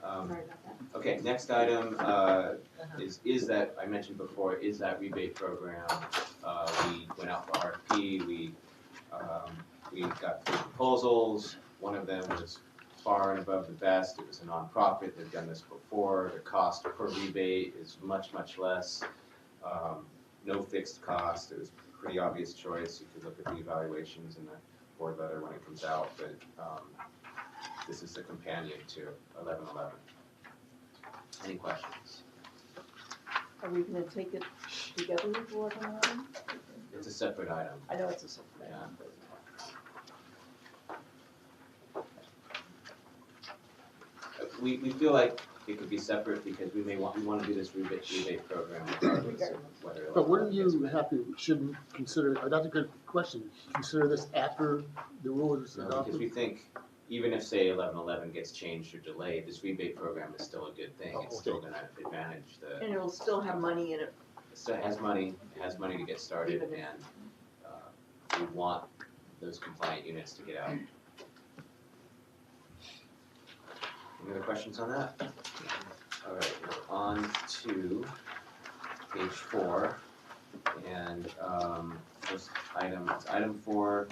[SPEAKER 13] that.
[SPEAKER 3] Okay, next item is that, I mentioned before, is that rebate program. We went out for RFP, we got 3 proposals. One of them was far and above the best. It was a nonprofit, they've done this before. The cost per rebate is much, much less. No fixed cost. It was a pretty obvious choice. You could look at the evaluations in the board letter when it comes out, but this is the companion to 1111. Any questions?
[SPEAKER 8] Are we gonna take it together with 1111?
[SPEAKER 3] It's a separate item.
[SPEAKER 8] I know it's a separate
[SPEAKER 3] Yeah.
[SPEAKER 8] item, but.
[SPEAKER 3] We feel like it could be separate because we want to do this rebate program regardless of whether.
[SPEAKER 5] But wouldn't you shouldn't consider, that's a good question, consider this after the rule is
[SPEAKER 3] No, because
[SPEAKER 5] adopted?
[SPEAKER 3] we think, even if, say, 1111 gets changed or delayed, this rebate program is still a good thing. It's still going to advantage the,
[SPEAKER 8] And it'll still have money in it.
[SPEAKER 3] it still has money to get started,
[SPEAKER 8] Even if-
[SPEAKER 3] and we want those compliant units to get out. Any other questions on that? All right, we're on to page 4, and first item, it's item 4.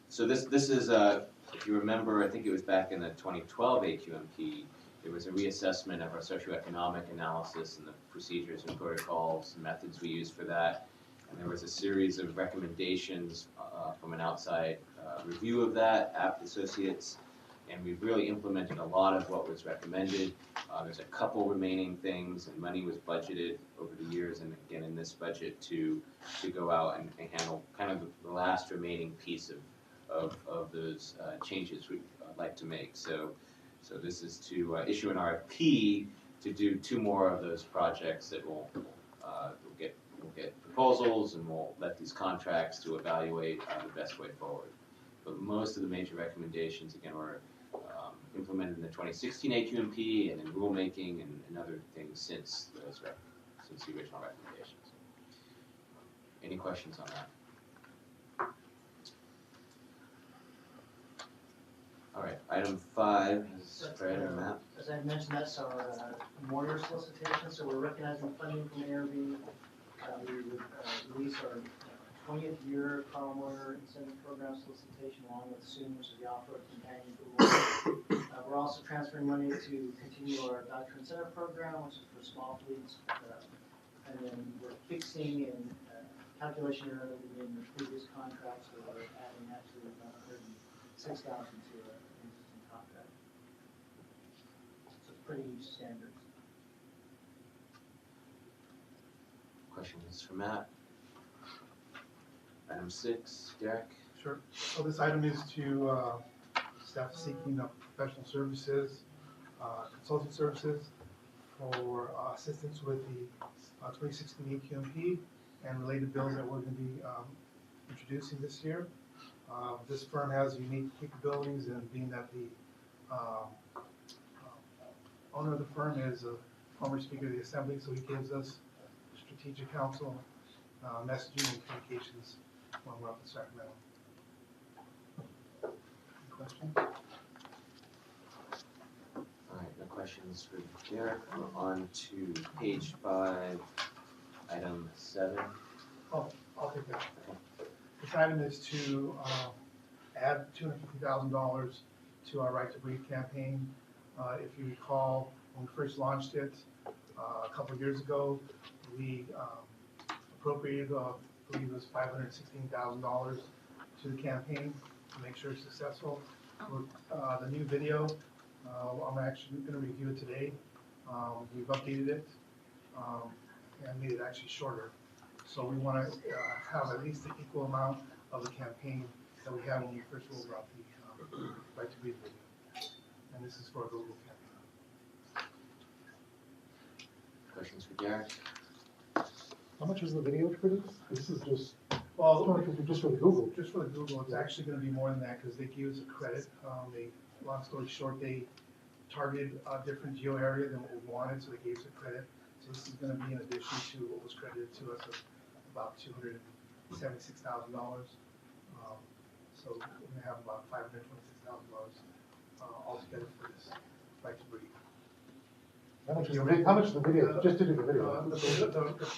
[SPEAKER 3] So this is, if you remember, I think it was back in the 2012 AQMP, there was a reassessment of our socioeconomic analysis and the procedures and protocols and methods we use for that. And there was a series of recommendations from an outside review of that, Apt Associates, and we've really implemented a lot of what was recommended. There's a couple remaining things, and money was budgeted over the years, and again in this budget to go out and handle kind of the last remaining piece of those changes we'd like to make. So this is to issue an RFP to do 2 more of those projects that we'll get proposals, and we'll let these contracts to evaluate the best way forward. But most of the major recommendations, again, were implemented in the 2016 AQMP and in rulemaking and other things since the original recommendations. Any questions on that? All right, item 5 is Fred or Matt.
[SPEAKER 10] As I mentioned, that's our Memorial solicitation, so we're recognizing funding from ARB. We would release our 20th year Carl Moyer Incentive Program solicitation along with SOOM, which is the off-road companion tool. We're also transferring money to continue our Doctor Incentive Program, which is for small fleets. And then we're fixing in calculation error that we made in the previous contract, so we're adding that to $136,000 to an existing contract. So it's pretty standard.
[SPEAKER 3] Questions for Matt? Item 6, Derek.
[SPEAKER 14] Sure. So this item is to staff seeking professional services, consulting services for assistance with the 2016 AQMP and related bills that we're going to be introducing this year. This firm has unique capabilities, and being that the owner of the firm is a former Speaker of the Assembly, so he gives us strategic counsel, messaging and communications when we're up in Sacramento. Any questions?
[SPEAKER 3] All right, no questions for Derek. We're on to page 5, item 7.
[SPEAKER 14] Oh, I'll take that. This item is to add $250,000 to our Right to Breathe campaign. If you recall, when we first launched it a couple of years ago, we appropriated, I believe it was $516,000 to the campaign to make sure it's successful. The new video, I'm actually going to review it today. We've updated it and made it actually shorter. So we want to have at least the equal amount of the campaign that we had when we first rolled out the Right to Breathe video. And this is for a Google campaign.
[SPEAKER 3] Questions for Derek?
[SPEAKER 4] How much is the video to produce? This is just,
[SPEAKER 14] Well,
[SPEAKER 4] just for the Google.
[SPEAKER 14] just for the Google, it's actually going to be more than that because they give us a credit. Long story short, they targeted a different geo area than what we wanted, so they gave us a credit. So this is going to be in addition to what was credited to us of about $276,000. So we're going to have about $526,000 altogether for this Right to Breathe.
[SPEAKER 4] How much is the video? Just to do the video.
[SPEAKER 14] The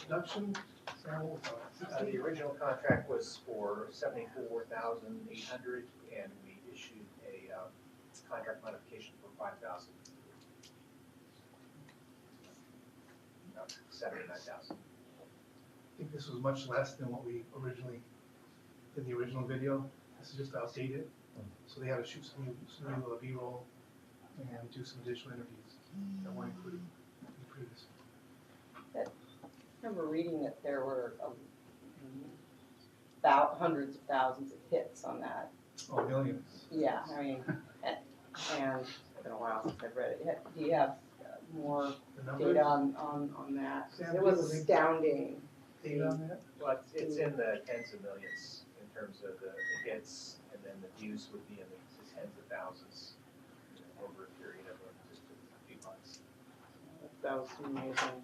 [SPEAKER 14] production sample,
[SPEAKER 9] The original contract was for $74,800, and we issued a contract modification for $5,000. About $79,000.
[SPEAKER 14] I think this was much less than what we originally did the original video. This is just to update it. So they had to shoot some new B-roll and do some additional interviews that weren't included in the previous.
[SPEAKER 15] I remember reading that there were about hundreds of thousands of hits on that.
[SPEAKER 14] Oh, millions.
[SPEAKER 15] Yeah, I mean, and it's been a while since I've read it. Do you have more data on that?
[SPEAKER 14] Sam,
[SPEAKER 15] It was astounding.
[SPEAKER 14] Data on that?
[SPEAKER 9] Well, it's in the tens of millions in terms of the hits, and then the views would be in the tens of thousands over a period of just a few months.
[SPEAKER 15] That was amazing.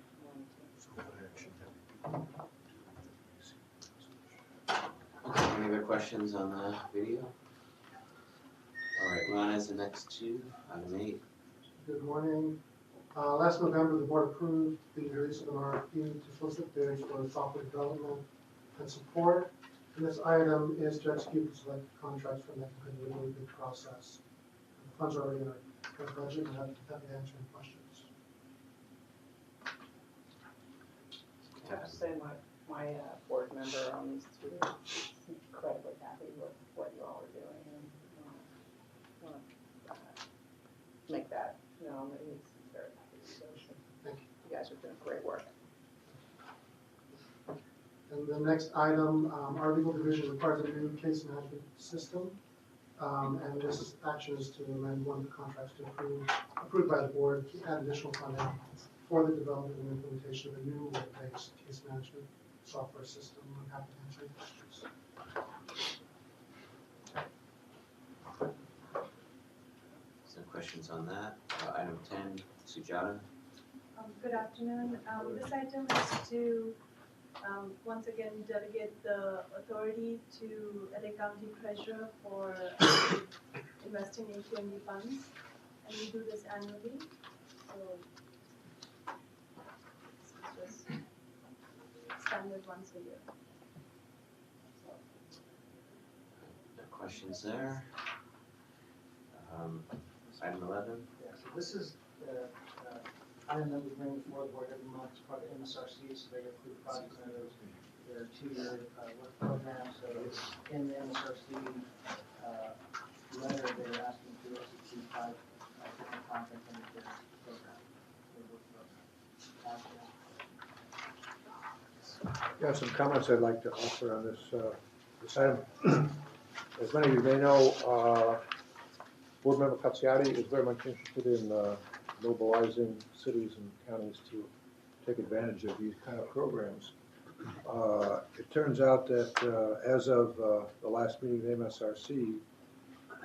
[SPEAKER 3] Okay, any other questions on the video? All right, Ron has the next 2, item 8.
[SPEAKER 16] Good morning. Last November, the board approved the release of an RFP to solicit bids for software development and support. And this item is to execute and select contracts from the competitive bid process. The funds are already in our for the budget, and happy to answer any questions.
[SPEAKER 15] I have to say, my board member on these two is incredibly happy with what you all are doing, and want to make that known that he's very happy. So
[SPEAKER 16] Thank
[SPEAKER 15] you guys are doing great work.
[SPEAKER 16] And the next item, our legal division requires a new case management system. And this action is to amend one of the contracts to approved by the board to add additional funding for the development and implementation of a new web-based case management software system. I'm happy to answer any questions.
[SPEAKER 3] Some questions on that. Item 10, Sujata.
[SPEAKER 17] Good afternoon. This item is to once again delegate the authority to LA County Treasurer for investing in SCAQMD funds, and we do this annually. So it's just standard once a year.
[SPEAKER 3] No questions there. Item 11.
[SPEAKER 10] Yeah, so this is the item that we bring before the board every month as part of MSRC, so they include projects in their 2-year work program. So in the MSRC letter, they're asking to execute 5 different contracts under their program, their work program.
[SPEAKER 18] Yeah, some comments I'd like to offer on this item. As many of you may know, Board Member Cazziati is very much interested in mobilizing cities and counties to take advantage of these kind of programs. It turns out that as of the last meeting of the MSRC,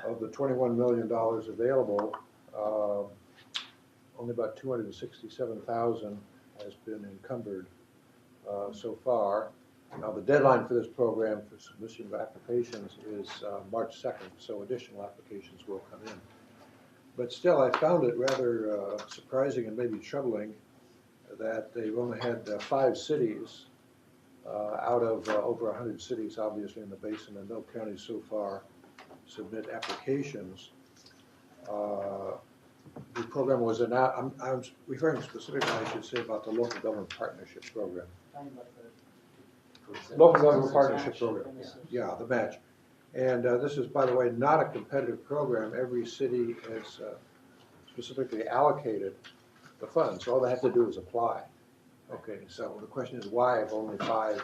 [SPEAKER 18] of the $21 million available, only about $267,000 has been encumbered so far. Now, the deadline for this program for submission of applications is March 2nd, so additional applications will come in. But still, I found it rather surprising and maybe troubling that they've only had 5 cities out of over 100 cities, obviously, in the basin, and no counties so far submit applications. The program was I'm referring specifically, I should say, about the local government partnership program. Local government partnership program, yeah, the match. And this is, by the way, not a competitive program. Every city is specifically allocated the funds. All they have to do is apply. Okay, so the question is why have only 5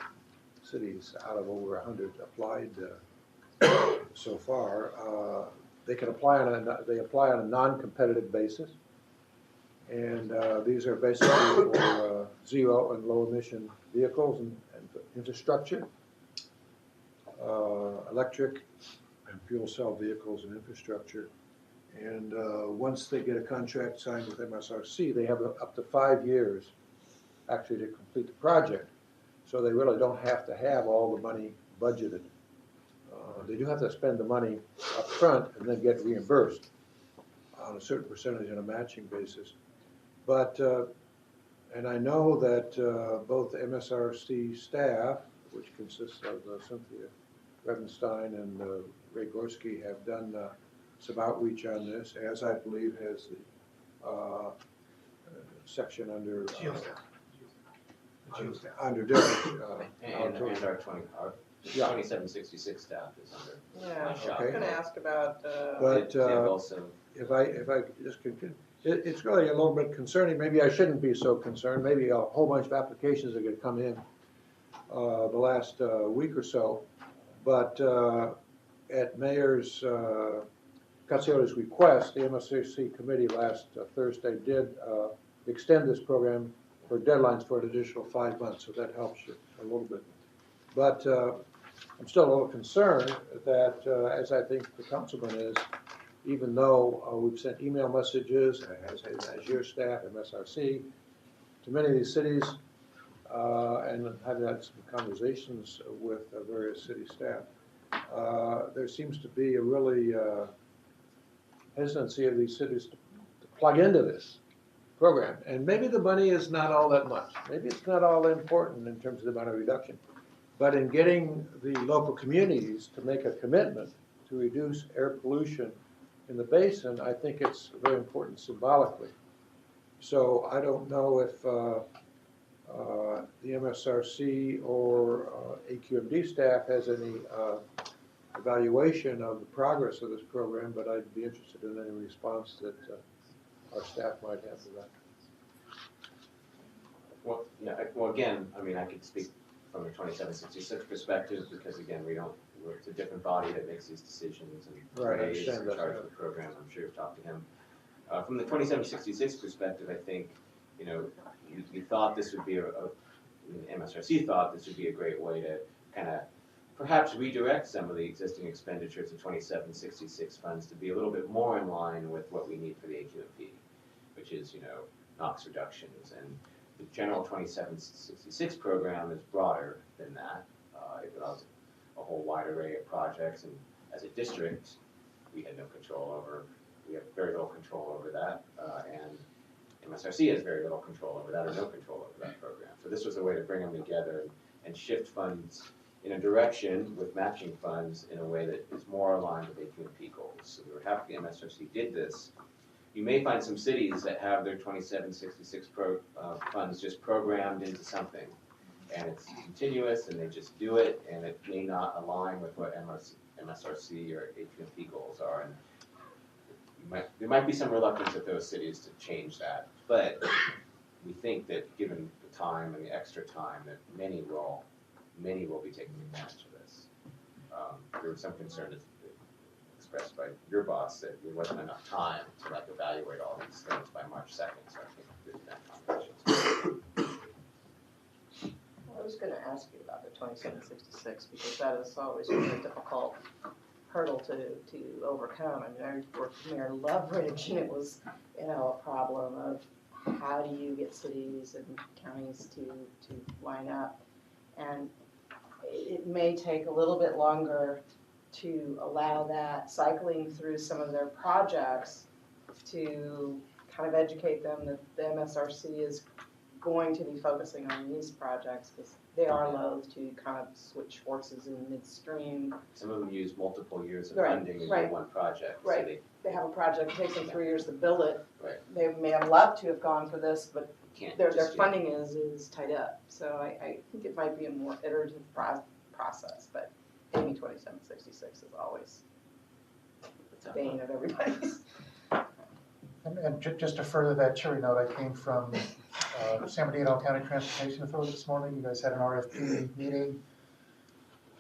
[SPEAKER 18] cities out of over 100 applied so far? They can apply on a non-competitive basis, and these are basically for zero and low emission vehicles and infrastructure, electric and fuel cell vehicles and infrastructure. And once they get a contract signed with MSRC, they have up to 5 years actually to complete the project. So they really don't have to have all the money budgeted. They do have to spend the money up front and then get reimbursed on a certain percentage on a matching basis. But, and I know that both the MSRC staff, which consists of Cynthia Revenstein and Ray Gorski, have done some outreach on this, as I believe has the section under under different
[SPEAKER 3] And our 2766 staff is under my shop.
[SPEAKER 15] I was going to ask about.
[SPEAKER 3] But
[SPEAKER 18] if I just could, it's really a little bit concerning. Maybe I shouldn't be so concerned. Maybe a whole bunch of applications are going to come in the last week or so. But at Mayor's Cazziotti's request, the MSRC committee last Thursday did extend this program for deadlines for an additional 5 months, so that helps you a little bit. But I'm still a little concerned that, as I think the councilman is, even though we've sent email messages, as your staff, MSRC, to many of these cities, and have had some conversations with various city staff, there seems to be a really hesitancy of these cities to plug into this program. And maybe the money is not all that much. Maybe it's not all that important in terms of the amount of reduction. But in getting the local communities to make a commitment to reduce air pollution in the basin, I think it's very important symbolically. So I don't know if the MSRC or AQMD staff has any evaluation of the progress of this program, but I'd be interested in any response that our staff might have to that.
[SPEAKER 3] Well, yeah, well, again, I mean, I could speak from a 2766 perspective, because again, it's a different body that makes these decisions, and
[SPEAKER 18] Right, I
[SPEAKER 3] Ray is in
[SPEAKER 18] understand that,
[SPEAKER 3] charge
[SPEAKER 18] yeah.
[SPEAKER 3] of the program, I'm sure you've talked to him. From the 2766 perspective, I think, you thought this would be MSRC thought this would be a great way to kind of perhaps redirect some of the existing expenditures of 2766 funds to be a little bit more in line with what we need for the AQMP, which is, NOx reductions. And the general 2766 program is broader than that. It allows a whole wide array of projects, and as a district, we had no control over, we have very little control over that, and MSRC has very little control over that, or no control over that program. So this was a way to bring them together and shift funds in a direction with matching funds in a way that is more aligned with AQMP goals. So we were happy MSRC did this. You may find some cities that have their 2766 funds just programmed into something, and it's continuous, and they just do it, and it may not align with what MSRC or AQMP goals are. And there might be some reluctance at those cities to change that, but we think that given the time and the extra time, that many will be taking advantage of this. There was some concern expressed by your boss that there wasn't enough time to evaluate all these things by March 2nd, so I think there's that conversation.
[SPEAKER 15] I was gonna ask you about the 2766, because that is always a very difficult hurdle to overcome. I mean, I worked with Mayor Leverage, and it was, a problem of how do you get cities and counties to line up. And it may take a little bit longer to allow that cycling through some of their projects to kind of educate them that the MSRC is going to be focusing on these projects, because they are loath to kind of switch horses in midstream.
[SPEAKER 3] Some of them use multiple years of
[SPEAKER 15] Right,
[SPEAKER 3] funding in
[SPEAKER 15] right.
[SPEAKER 3] one project. So
[SPEAKER 15] Right. They have a project, it takes them 3 years to build it.
[SPEAKER 3] Right.
[SPEAKER 15] They may have loved to have gone for this, but
[SPEAKER 3] Can't
[SPEAKER 15] their
[SPEAKER 3] just do it.
[SPEAKER 15] funding is tied up. So I think it might be a more iterative process, but maybe 2766 is always the bane of everybody's.
[SPEAKER 4] And just to further that cherry note, I came from San Bernardino County Transportation Authority this morning. You guys had an RFP meeting.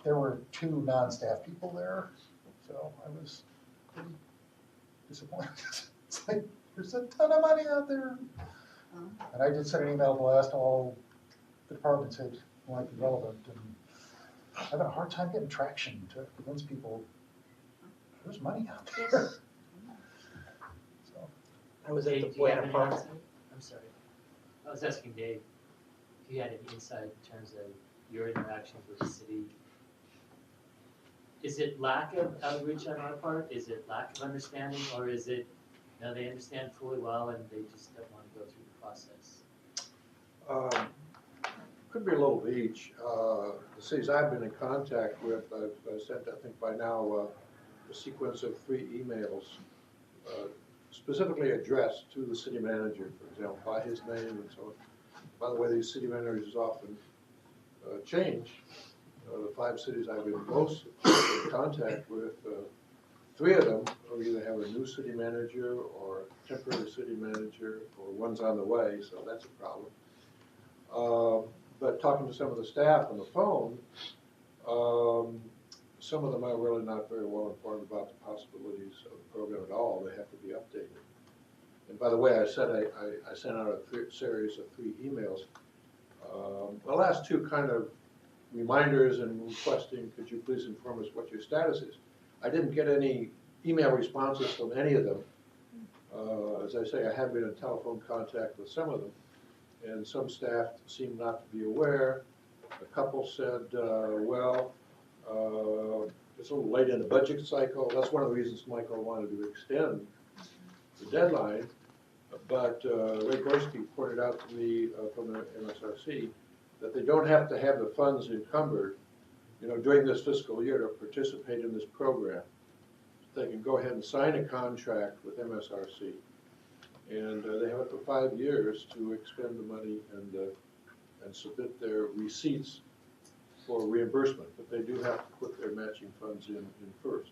[SPEAKER 4] There were 2 non-staff people there, so I was pretty disappointed. It's like, there's a ton of money out there. And I did send an email blast to all the departments that might be relevant, and I'm having a hard time getting traction to convince people there's money out there. So.
[SPEAKER 11] I was at the Buena Park. I'm sorry. I was asking Dave if you had any insight in terms of your interactions with the city. Is it lack of outreach on our part? Is it lack of understanding, or is it, they understand fully well and they just don't want to go through the process?
[SPEAKER 18] Could be a little of each. The cities I've been in contact with, I've sent, I think by now, a sequence of 3 emails specifically addressed to the city manager, for example, by his name and so on. By the way, these city managers often change. The 5 cities I've been most in contact with, 3 of them either have a new city manager or a temporary city manager, or one's on the way, so that's a problem. But talking to some of the staff on the phone, some of them are really not very well informed about the possibilities of the program at all. They have to be updated. And by the way, I said I sent out a series of 3 emails. The last 2 kind of reminders and requesting, could you please inform us what your status is? I didn't get any email responses from any of them. As I say, I have been in telephone contact with some of them, and some staff seem not to be aware. A couple said, well, it's a little late in the budget cycle. That's one of the reasons Michael wanted to extend the deadline. But Ray Gorski pointed out to me from the MSRC that they don't have to have the funds encumbered, during this fiscal year to participate in this program. they can go ahead and sign a contract with MSRC. And they have up to 5 years to expend the money and submit their receipts for reimbursement, but they do have to put their matching funds in first.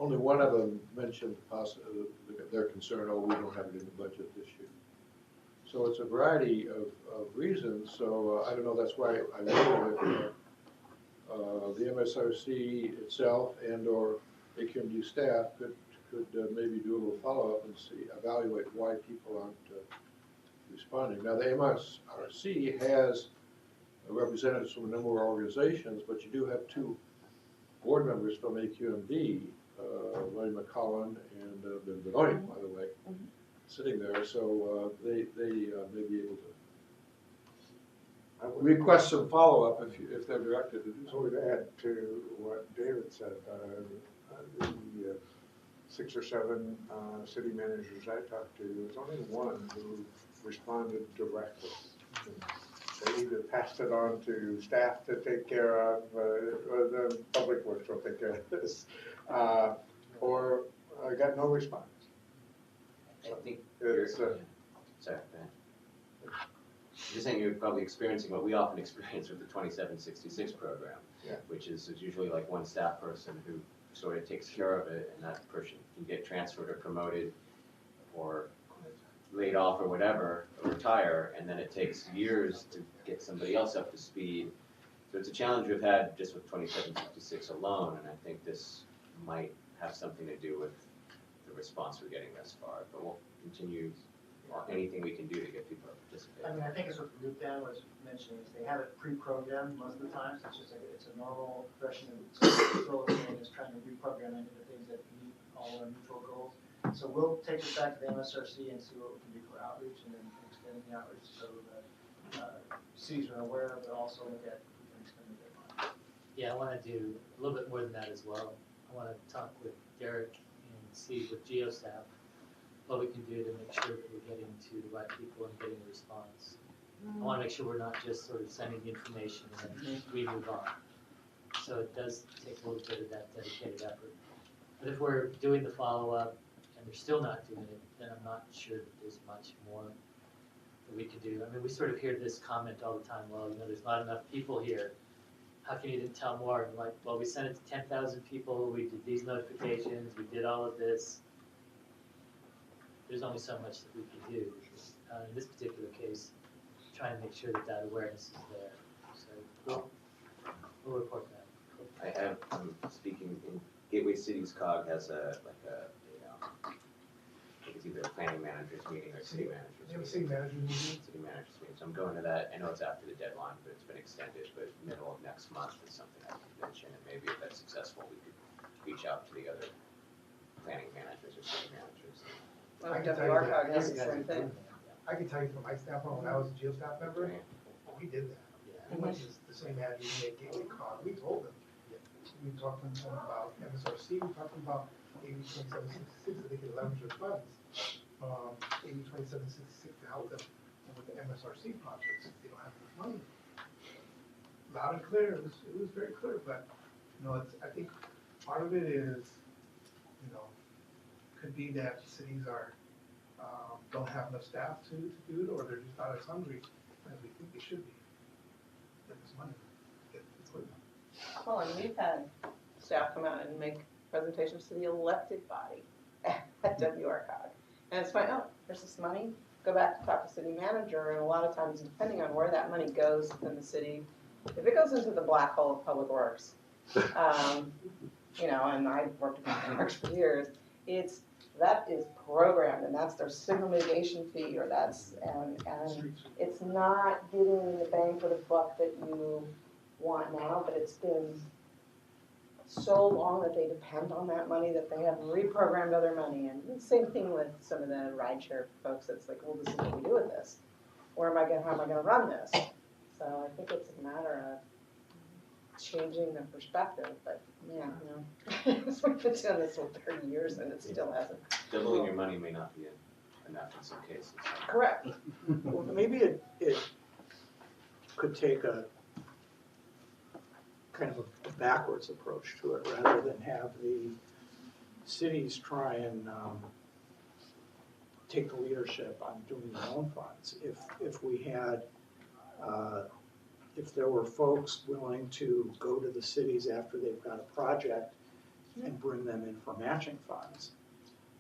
[SPEAKER 18] Only one of them mentioned their concern, oh, we don't have it in the budget this year. So it's a variety of reasons, so I don't know, that's why I wonder if the MSRC itself and/or AQMD staff could maybe do a little follow-up and evaluate why people aren't responding. Now, the MSRC has representatives from a number of organizations, but you do have 2 board members from AQMD, Larry McCollum and Benoit, by the way, sitting there, so they may be able to request some follow-up if they're directed to do so.
[SPEAKER 19] I would add to what David said, the 6 or 7 city managers I talked to, there was only one who responded directly. They either passed it on to staff to take care of, or the public works will take care of this, or got no response.
[SPEAKER 3] I think
[SPEAKER 19] It's,
[SPEAKER 3] sorry, go ahead. You're saying you're probably experiencing what we often experience with the 2766 program,
[SPEAKER 19] Yeah.
[SPEAKER 3] which is there's usually like one staff person who sort of takes care of it, and that person can get transferred or promoted or laid off or whatever, or retire, and then it takes years to get somebody else up to speed. So it's a challenge we've had just with 2766 alone, and I think this might have something to do with the response we're getting thus far, but we'll continue anything we can do to get people to participate.
[SPEAKER 10] I mean, I think it's what Luke Dan was mentioning, is they have it pre-programmed most of the time, so it's just it's a normal progression of control is trying to reprogram into the things that meet all our mutual goals. So we'll take this back to the MSRC and see what we can do for outreach and then extend the outreach so that cities are aware, but also look at we can extend the deadline.
[SPEAKER 11] Yeah, I want to do a little bit more than that as well. I want to talk with Derek and see with GeoStaff what we can do to make sure that we're getting to the right people and getting a response. I want to make sure we're not just sort of sending the information and then we move on. So it does take a little bit of that dedicated effort. But if we're doing the follow-up and they're still not doing it, then I'm not sure that there's much more that we could do. I mean, we sort of hear this comment all the time, well, you know, there's not enough people here. How can you tell more? And like, well, we sent it to 10,000 people, we did these notifications, we did all of this. There's only so much that we can do. In this particular case, trying to make sure that that awareness is there. So we'll report that.
[SPEAKER 3] I have, speaking in Gateway Cities COG has it's either a planning manager's meeting or city manager's meeting.
[SPEAKER 14] City manager meeting.
[SPEAKER 3] City manager's meeting, so I'm going to that, I know it's after the deadline, but it's been extended, but middle of next month is something I can mention, and maybe if that's successful, we could reach out to the other planning managers or city managers.
[SPEAKER 15] Well,
[SPEAKER 14] I can tell you
[SPEAKER 15] WRCOG
[SPEAKER 14] that.
[SPEAKER 15] has the same thing.
[SPEAKER 14] I can tell you from my standpoint, when I was a GeoStaff member, we did that. We went to the same manager, we made Gateway call, we told them. We talked to them about MSRC, we talked to them about AB 2766, that they could leverage their funds. AB 2766 to help them with the MSRC projects, if they don't have enough money. Loud and clear, it was very clear, but, you know, I think part of it is, you know, could be that cities don't have enough staff to do it, or they're just not as hungry as we think they should be. Get this money, get the equipment.
[SPEAKER 15] Well, and we've had staff come out and make presentations to the elected body at WRCOG. And it's like, oh, there's this money, go back to talk to city manager, and a lot of times, depending on where that money goes in the city, if it goes into the black hole of public works, you know, and I've worked in public works for years, that is programmed, and that's their signal mitigation fee, or that's, and it's not getting the bang for the buck that you want now, but it's been so long that they depend on that money that they have reprogrammed other money. And the same thing with some of the rideshare folks. It's like, well, this is what we do with this. How am I gonna run this? So I think it's a matter of changing the perspective. But yeah, you know, we've been doing this for 30 years and it still hasn't.
[SPEAKER 3] Doubling your money may not be enough in some cases.
[SPEAKER 15] Correct.
[SPEAKER 5] Well, maybe it could take a kind of a
[SPEAKER 1] backwards approach to it, rather than have the cities try and take the leadership on doing their own funds. If we had, if there were folks willing to go to the cities after they've got a project and bring them in for matching funds,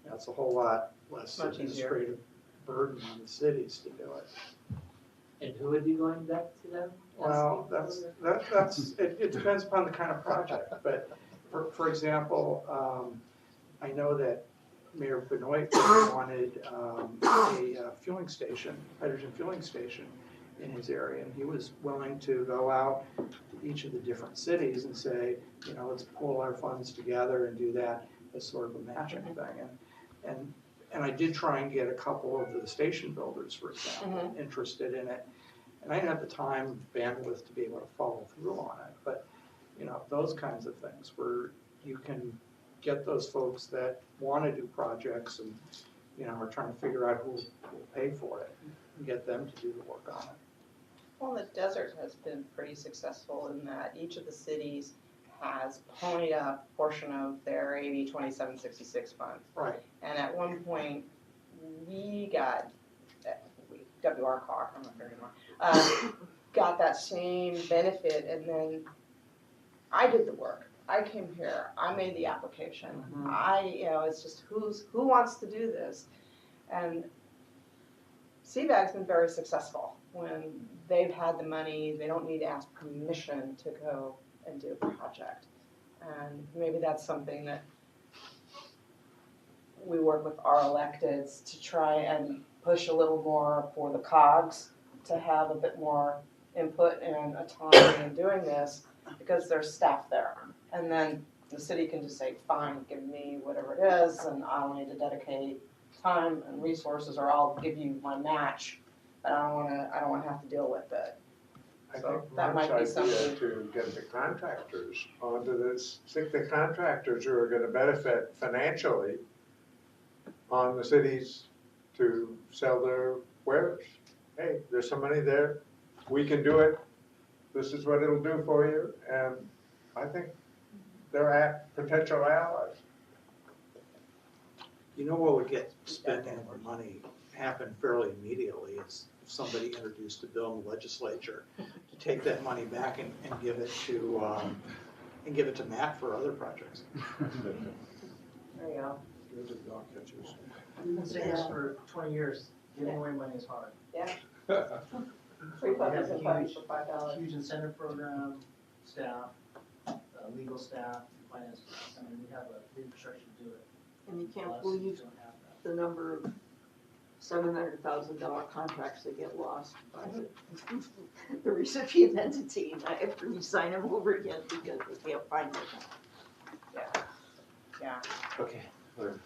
[SPEAKER 1] that's a whole lot less
[SPEAKER 15] Much easier.
[SPEAKER 1] administrative burden on the cities to do it.
[SPEAKER 11] And who would be going back to them?
[SPEAKER 1] Well, it depends upon the kind of project, but for example, I know that Mayor Benoit wanted a fueling station, hydrogen fueling station in his area, and he was willing to go out to each of the different cities and say, you know, let's pull our funds together and do that as sort of a matching thing. And I did try and get a couple of the station builders, for example, interested in it. And I didn't have the time, bandwidth to be able to follow through on it, but, you know, those kinds of things where you can get those folks that want to do projects and, you know, are trying to figure out who will pay for it and get them to do the work on it.
[SPEAKER 15] Well, the desert has been pretty successful in that each of the cities has ponied up a portion of their AB 2766 funds.
[SPEAKER 1] Right.
[SPEAKER 15] And at one point, we got, WRCAR, I'm not here anymore, got that same benefit, and then I did the work. I came here, I made the application. You know, it's just who wants to do this? And CVAG's been very successful when they've had the money, they don't need to ask permission to go and do a project. And maybe that's something that we work with our electeds to try and push a little more for the COGs to have a bit more input and autonomy in doing this, because there's staff there. And then the city can just say, fine, give me whatever it is, and I don't need to dedicate time and resources, or I'll give you my match, but I don't wanna have to deal with it.
[SPEAKER 19] I
[SPEAKER 15] So
[SPEAKER 19] think
[SPEAKER 15] that might be
[SPEAKER 19] Mark's idea
[SPEAKER 15] something.
[SPEAKER 19] to get the contractors onto this, stick the contractors who are gonna benefit financially on the cities to sell their wares. Hey, there's some money there, we can do it, this is what it'll do for you, and I think they're potential allies.
[SPEAKER 1] You know what would get spending of the money happen fairly immediately is if somebody introduced a bill in the legislature to take that money back and give it to Matt for other projects.
[SPEAKER 15] There you go.
[SPEAKER 10] We've been saying this for 20 years, giving away money is hard.
[SPEAKER 15] Yeah.
[SPEAKER 10] We
[SPEAKER 15] $3
[SPEAKER 10] have
[SPEAKER 15] in
[SPEAKER 10] a
[SPEAKER 15] parties for $5.
[SPEAKER 10] huge incentive program, staff, legal staff, finance staff. I mean, we have the infrastructure to do it.
[SPEAKER 8] And you
[SPEAKER 10] A
[SPEAKER 8] can't
[SPEAKER 10] lot of cities
[SPEAKER 8] believe
[SPEAKER 10] don't have that.
[SPEAKER 8] the number of $700,000 contracts that get lost by the recipient entity, and I have to re-sign them over again because they can't find it.
[SPEAKER 15] Yeah.
[SPEAKER 3] Okay, we're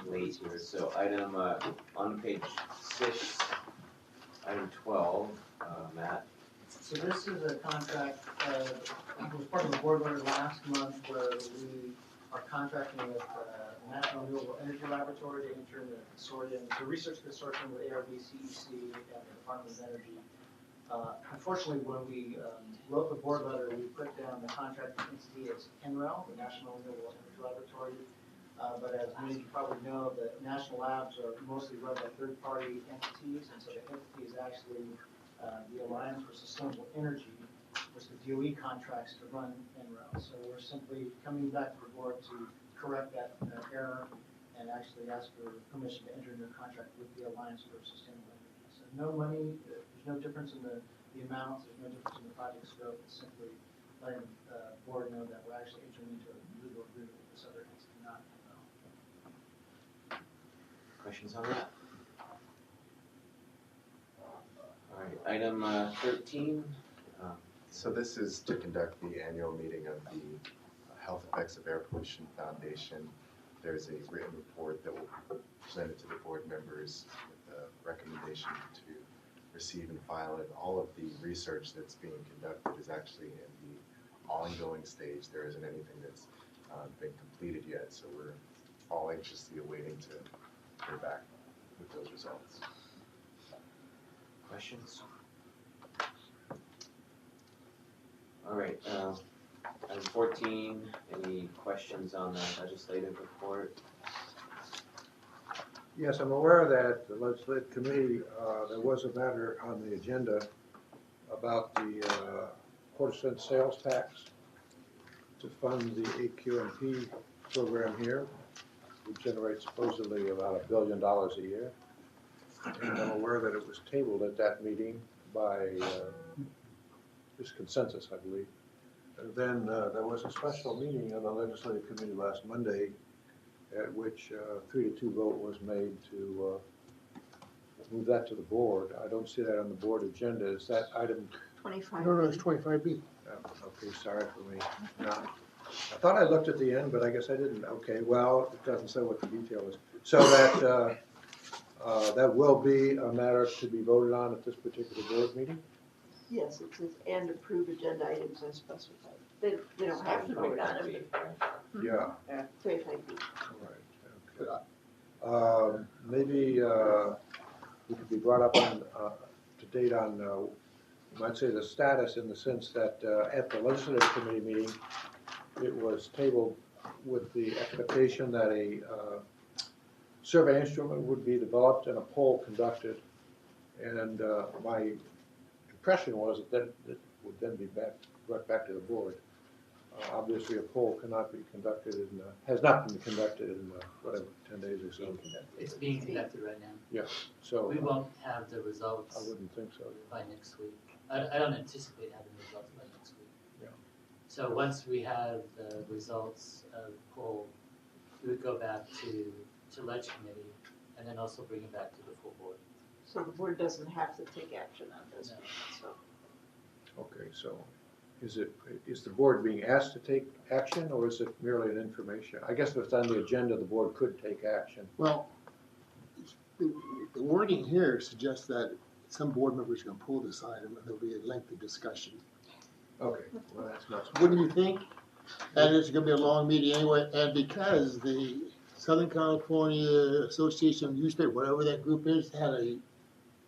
[SPEAKER 3] late here, so item, on page 6, item 12, Matt.
[SPEAKER 10] So this is a contract, it was part of the board letter last month where we are contracting with the National Renewable Energy Laboratory to enter into a consortium, it's a research consortium with ARB, CEC, and the Department of Energy. Unfortunately, when we wrote the board letter, we put down the contracting entity as NREL, the National Renewable Energy Laboratory. But as many of you probably know, the national labs are mostly run by third-party entities, and so the entity is actually the Alliance for Sustainable Energy, which the DOE contracts to run NREL. So we're simply coming back to the board to correct that error and actually ask for permission to enter into a contract with the Alliance for Sustainable Energy. So no money, there's no difference in the amounts, there's no difference in the project scope, it's simply letting the board know that we're actually entering into a legal agreement with this other entity, not NREL.
[SPEAKER 3] Questions on that? All right, item 13.
[SPEAKER 7] So this is to conduct the annual meeting of the Health Effects of Air Pollution Foundation. There's a written report that will be presented to the board members with a recommendation to receive and file it. All of the research that's being conducted is actually in the ongoing stage. There isn't anything that's been completed yet, so we're all anxiously awaiting to hear back with those results.
[SPEAKER 3] Questions? All right, Item 14, any questions on the legislative report?
[SPEAKER 18] Yes, I'm aware that the legislative committee, there was a matter on the agenda about the quarter-cent sales tax to fund the SCAQMD program here, which generates supposedly about $1 billion a year. And I'm aware that it was tabled at that meeting by just consensus, I believe. And then there was a special meeting of the legislative committee last Monday at which 3-2 vote was made to move that to the board. I don't see that on the board agenda. Is that item?
[SPEAKER 8] 25.
[SPEAKER 5] No, it's 25B.
[SPEAKER 18] Okay, sorry for me. No. I thought I looked at the end, but I guess I didn't. Okay, well, it doesn't say what the detail is. So that that will be a matter to be voted on at this particular board meeting?
[SPEAKER 8] Yes, it says, and approve agenda items as specified. They don't have to vote on it, but.
[SPEAKER 18] Yeah.
[SPEAKER 8] 25B.
[SPEAKER 18] All right, okay. Maybe we could be brought up on, to date on, you might say, the status in the sense that at the legislative committee meeting, it was tabled with the expectation that a survey instrument would be developed and a poll conducted. And my impression was that it would then be brought back to the board. Obviously, a poll cannot be conducted in, has not been conducted in, whatever, 10 days or so.
[SPEAKER 11] It's being conducted right now.
[SPEAKER 18] Yeah, so.
[SPEAKER 11] We won't have the results.
[SPEAKER 18] I wouldn't think so.
[SPEAKER 11] By next week. I don't anticipate having the results by next week.
[SPEAKER 18] Yeah.
[SPEAKER 11] So once we have the results of the poll, we would go back to Ledge Committee and then also bring it back to the full board.
[SPEAKER 8] So the board doesn't have to take action on this,
[SPEAKER 11] No.
[SPEAKER 8] so.
[SPEAKER 18] Okay, so is the board being asked to take action or is it merely an information? I guess if it's on the agenda, the board could take action.
[SPEAKER 5] Well, the wording here suggests that some board members are going to pull this item and there'll be a lengthy discussion.
[SPEAKER 18] Okay, well, that's not.
[SPEAKER 5] Wouldn't you think? And it's going to be a long meeting anyway, and because the Southern California Association of Newspapers, whatever that group is, had a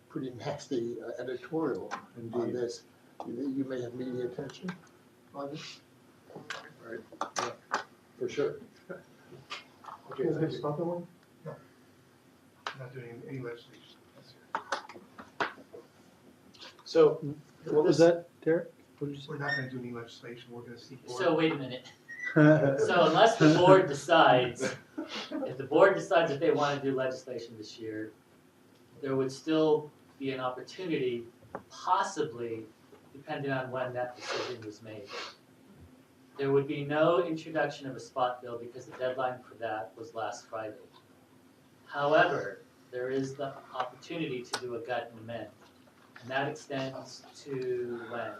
[SPEAKER 5] pretty nasty editorial on this, you may have media attention on this.
[SPEAKER 18] Right, yeah, for sure. Okay,
[SPEAKER 14] Is
[SPEAKER 18] thank
[SPEAKER 14] it
[SPEAKER 18] you.
[SPEAKER 14] stop that one? No. Not doing any legislation this year.
[SPEAKER 1] So.
[SPEAKER 20] What was that, Derek? What did you say?
[SPEAKER 14] We're not gonna do any legislation, we're gonna seek board.
[SPEAKER 11] So wait a minute. So unless the board decides, if the board decides that they want to do legislation this year, there would still be an opportunity, possibly, depending on when that decision was made. There would be no introduction of a spot bill because the deadline for that was last Friday. However, there is the opportunity to do a gut and amend, and that extends to when?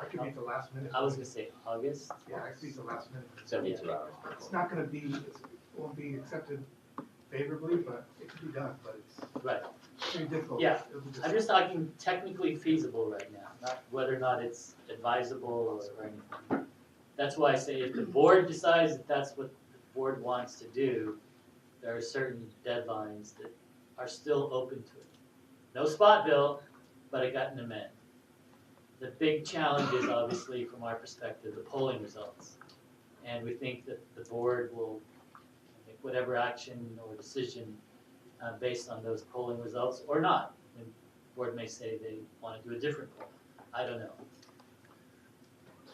[SPEAKER 14] It could be at the last minute.
[SPEAKER 11] I was gonna say August.
[SPEAKER 14] Yeah, it could be the last minute.
[SPEAKER 3] 72 hours.
[SPEAKER 14] It's not gonna be, it won't be accepted favorably, but it could be done, but it's
[SPEAKER 11] Right.
[SPEAKER 14] pretty difficult.
[SPEAKER 11] Yeah,
[SPEAKER 14] It'll be
[SPEAKER 11] I'm just talking technically feasible right now, not whether or not it's advisable or anything. That's why I say if the board decides that that's what the board wants to do, there are certain deadlines that are still open to it. No spot bill, but a gut and amend. The big challenge is obviously, from our perspective, the polling results. And we think that the board will make whatever action or decision based on those polling results or not. And the board may say they want to do a different poll. I don't know.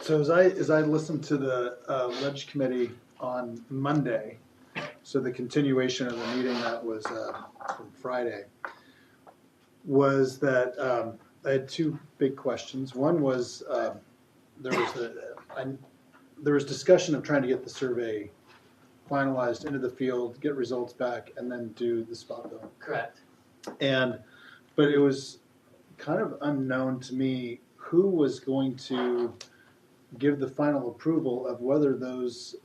[SPEAKER 20] So as I listened to the Ledge Committee on Monday, so the continuation of the meeting that was from Friday, was that I had two big questions. One was there was discussion of trying to get the survey finalized into the field, get results back, and then do the spot bill.
[SPEAKER 11] Correct.
[SPEAKER 20] But it was kind of unknown to me who was going to give the final approval of whether those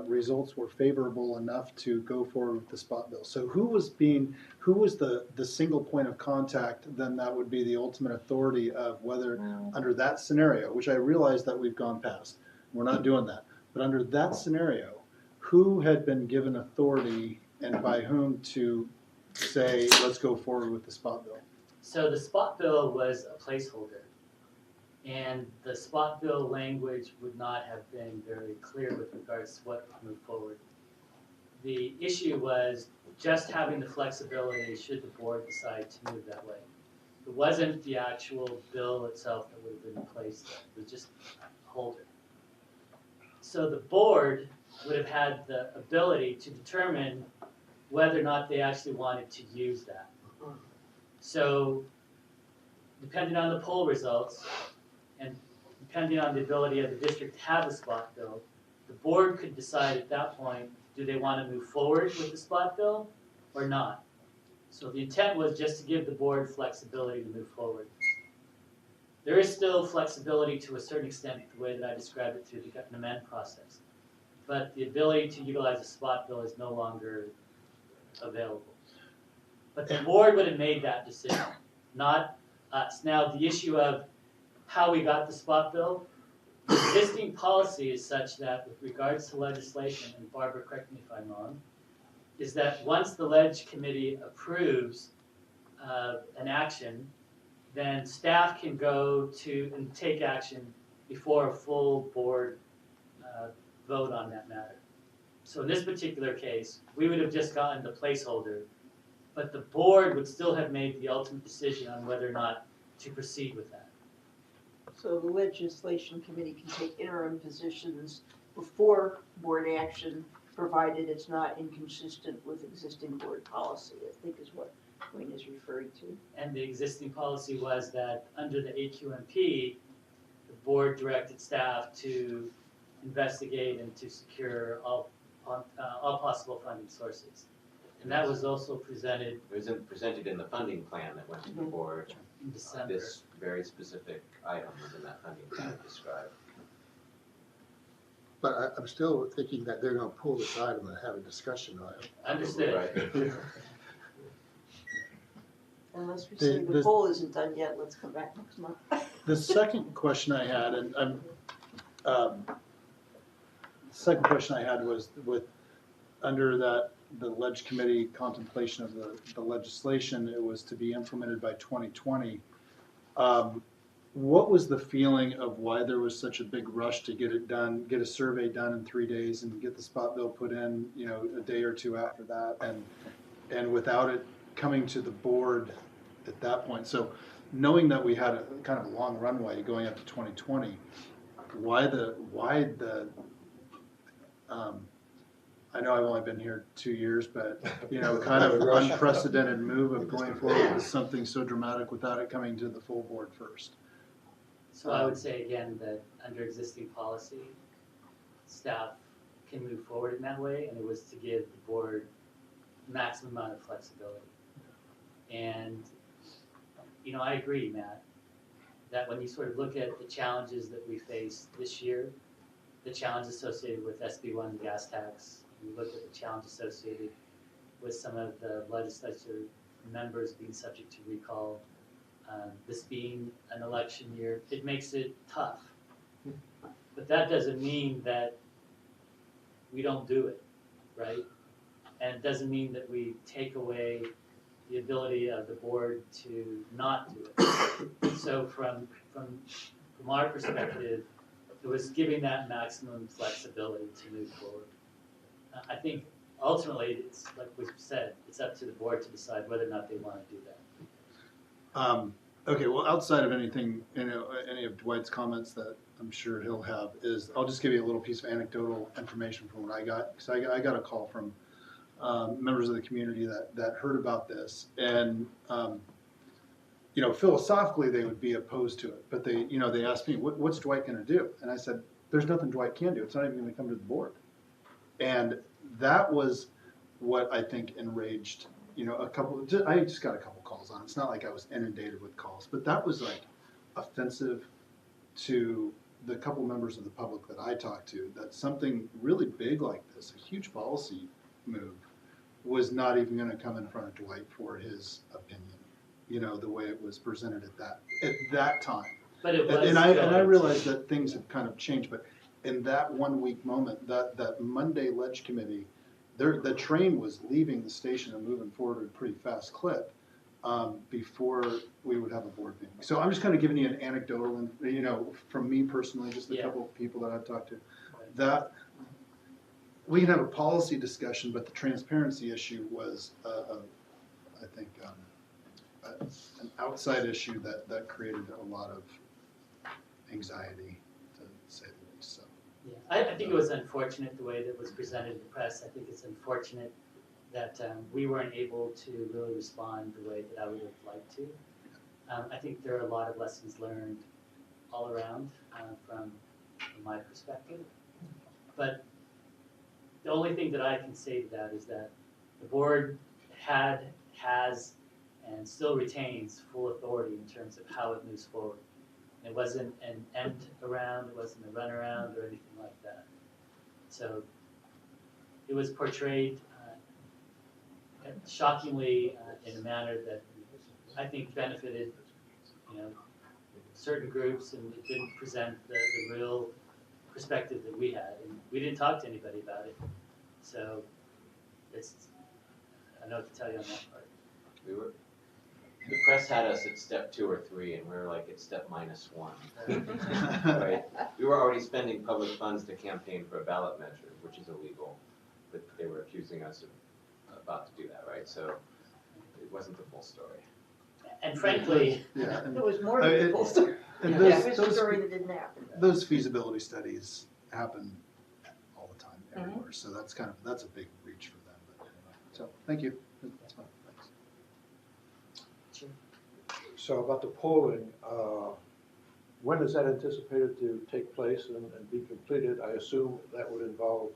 [SPEAKER 20] results were favorable enough to go forward with the spot bill. So who was the single point of contact then that would be the ultimate authority of whether under that scenario, which I realize that we've gone past, we're not doing that, but under that scenario, who had been given authority and by whom to say, let's go forward with the spot bill?
[SPEAKER 11] So the spot bill was a placeholder. And the spot bill language would not have been very clear with regards to what to move forward. The issue was just having the flexibility should the board decide to move that way. It wasn't the actual bill itself that would have been placed, it was just a holder. So the board would have had the ability to determine whether or not they actually wanted to use that. So depending on the poll results and depending on the ability of the district to have a spot bill, the board could decide at that point, do they want to move forward with the spot bill or not? So the intent was just to give the board flexibility to move forward. There is still flexibility to a certain extent the way that I described it through the cut and amend process. But the ability to utilize a spot bill is no longer available. But the board would have made that decision, not us. Now, the issue of how we got the spot bill, the existing policy is such that with regards to legislation, and Barbara, correct me if I'm wrong, is that once the Ledge Committee approves an action, then staff can go to and take action before a full board vote on that matter. So in this particular case, we would have just gotten the placeholder, but the board would still have made the ultimate decision on whether or not to proceed with that.
[SPEAKER 8] So the legislation committee can take interim positions before board action, provided it's not inconsistent with existing board policy, I think is what Wayne is referring to.
[SPEAKER 11] And the existing policy was that under the AQMP, the board directed staff to investigate and to secure all possible funding sources. And that was also presented.
[SPEAKER 3] It was presented in the funding plan that went to the board.
[SPEAKER 11] In December.
[SPEAKER 3] This very specific item was in that funding plan described.
[SPEAKER 5] But I'm still thinking that they're gonna pull this item and have a discussion on it.
[SPEAKER 11] Understood.
[SPEAKER 3] Right.
[SPEAKER 8] Unless we say the poll isn't done yet, let's come back next month.
[SPEAKER 20] The second question I had, and second question I had was with, under that, the Ledge Committee contemplation of the legislation, it was to be implemented by 2020. What was the feeling of why there was such a big rush to get it done, get a survey done in 3 days and get the spot bill put in, you know, a day or two after that, and without it coming to the board at that point? So knowing that we had a kind of a long runway going up to 2020, why the I know I've only been here 2 years, but, you know, kind of unprecedented move of going forward with something so dramatic without it coming to the full board first.
[SPEAKER 11] So I would say again that under existing policy, staff can move forward in that way, and it was to give the board maximum amount of flexibility. And, you know, I agree, Matt, that when you sort of look at the challenges that we face this year, the challenge associated with SB1 gas tax, you look at the challenge associated with some of the legislature members being subject to recall, this being an election year, it makes it tough. But that doesn't mean that we don't do it, right? And it doesn't mean that we take away the ability of the board to not do it. So from our perspective, it was giving that maximum flexibility to move forward. I think ultimately, it's like we've said, it's up to the board to decide whether or not they want to do that.
[SPEAKER 20] Okay, well, outside of anything, you know, any of Dwight's comments that I'm sure he'll have, is I'll just give you a little piece of anecdotal information from what I got, because I got a call from members of the community that heard about this, and you know, philosophically they would be opposed to it, but they, you know, they asked me, what's Dwight going to do? And I said, there's nothing Dwight can do. It's not even going to come to the board. And that was what I think enraged, you know, I just got a couple calls on it. It's not like I was inundated with calls, but that was like offensive to the couple members of the public that I talked to, that something really big like this, a huge policy move, was not even going to come in front of Dwight for his opinion, you know, the way it was presented at that time.
[SPEAKER 11] But it was,
[SPEAKER 20] and I realize that things have kind of changed, but in that 1 week moment, that Monday Ledge Committee, the train was leaving the station and moving forward at a pretty fast clip. before we would have a board meeting. So I'm just kind of giving you an anecdotal, and from me personally, just a couple of people that I've talked to, that we can have a policy discussion, but the transparency issue was, I think, an outside issue that created a lot of anxiety, to say the least. So.
[SPEAKER 11] Yeah, I think it was unfortunate the way that was presented in the press. I think it's unfortunate that we weren't able to really respond the way that I would have liked to. I think there are a lot of lessons learned all around from my perspective. But the only thing that I can say to that is that the board has, and still retains full authority in terms of how it moves forward. It wasn't an end around, it wasn't a run around or anything like that. So it was portrayed shockingly in a manner that I think benefited, certain groups, and it didn't present the real perspective that we had. And we didn't talk to anybody about it. So I don't know what to tell you on that part.
[SPEAKER 3] The press had us at step 2 or 3, and we were like at step -1. Right? We were already spending public funds to campaign for a ballot measure, which is illegal, but they were accusing us of about to do that, right? So it wasn't the full story.
[SPEAKER 11] And frankly,
[SPEAKER 8] It was more than a full story.
[SPEAKER 20] And
[SPEAKER 8] It was a story that didn't happen.
[SPEAKER 20] Those feasibility studies happen all the time everywhere, so that's a big reach for them. But anyway, so thank you. That's fine. Thanks.
[SPEAKER 11] Sure.
[SPEAKER 18] So about the polling, when is that anticipated to take place and be completed? I assume that would involve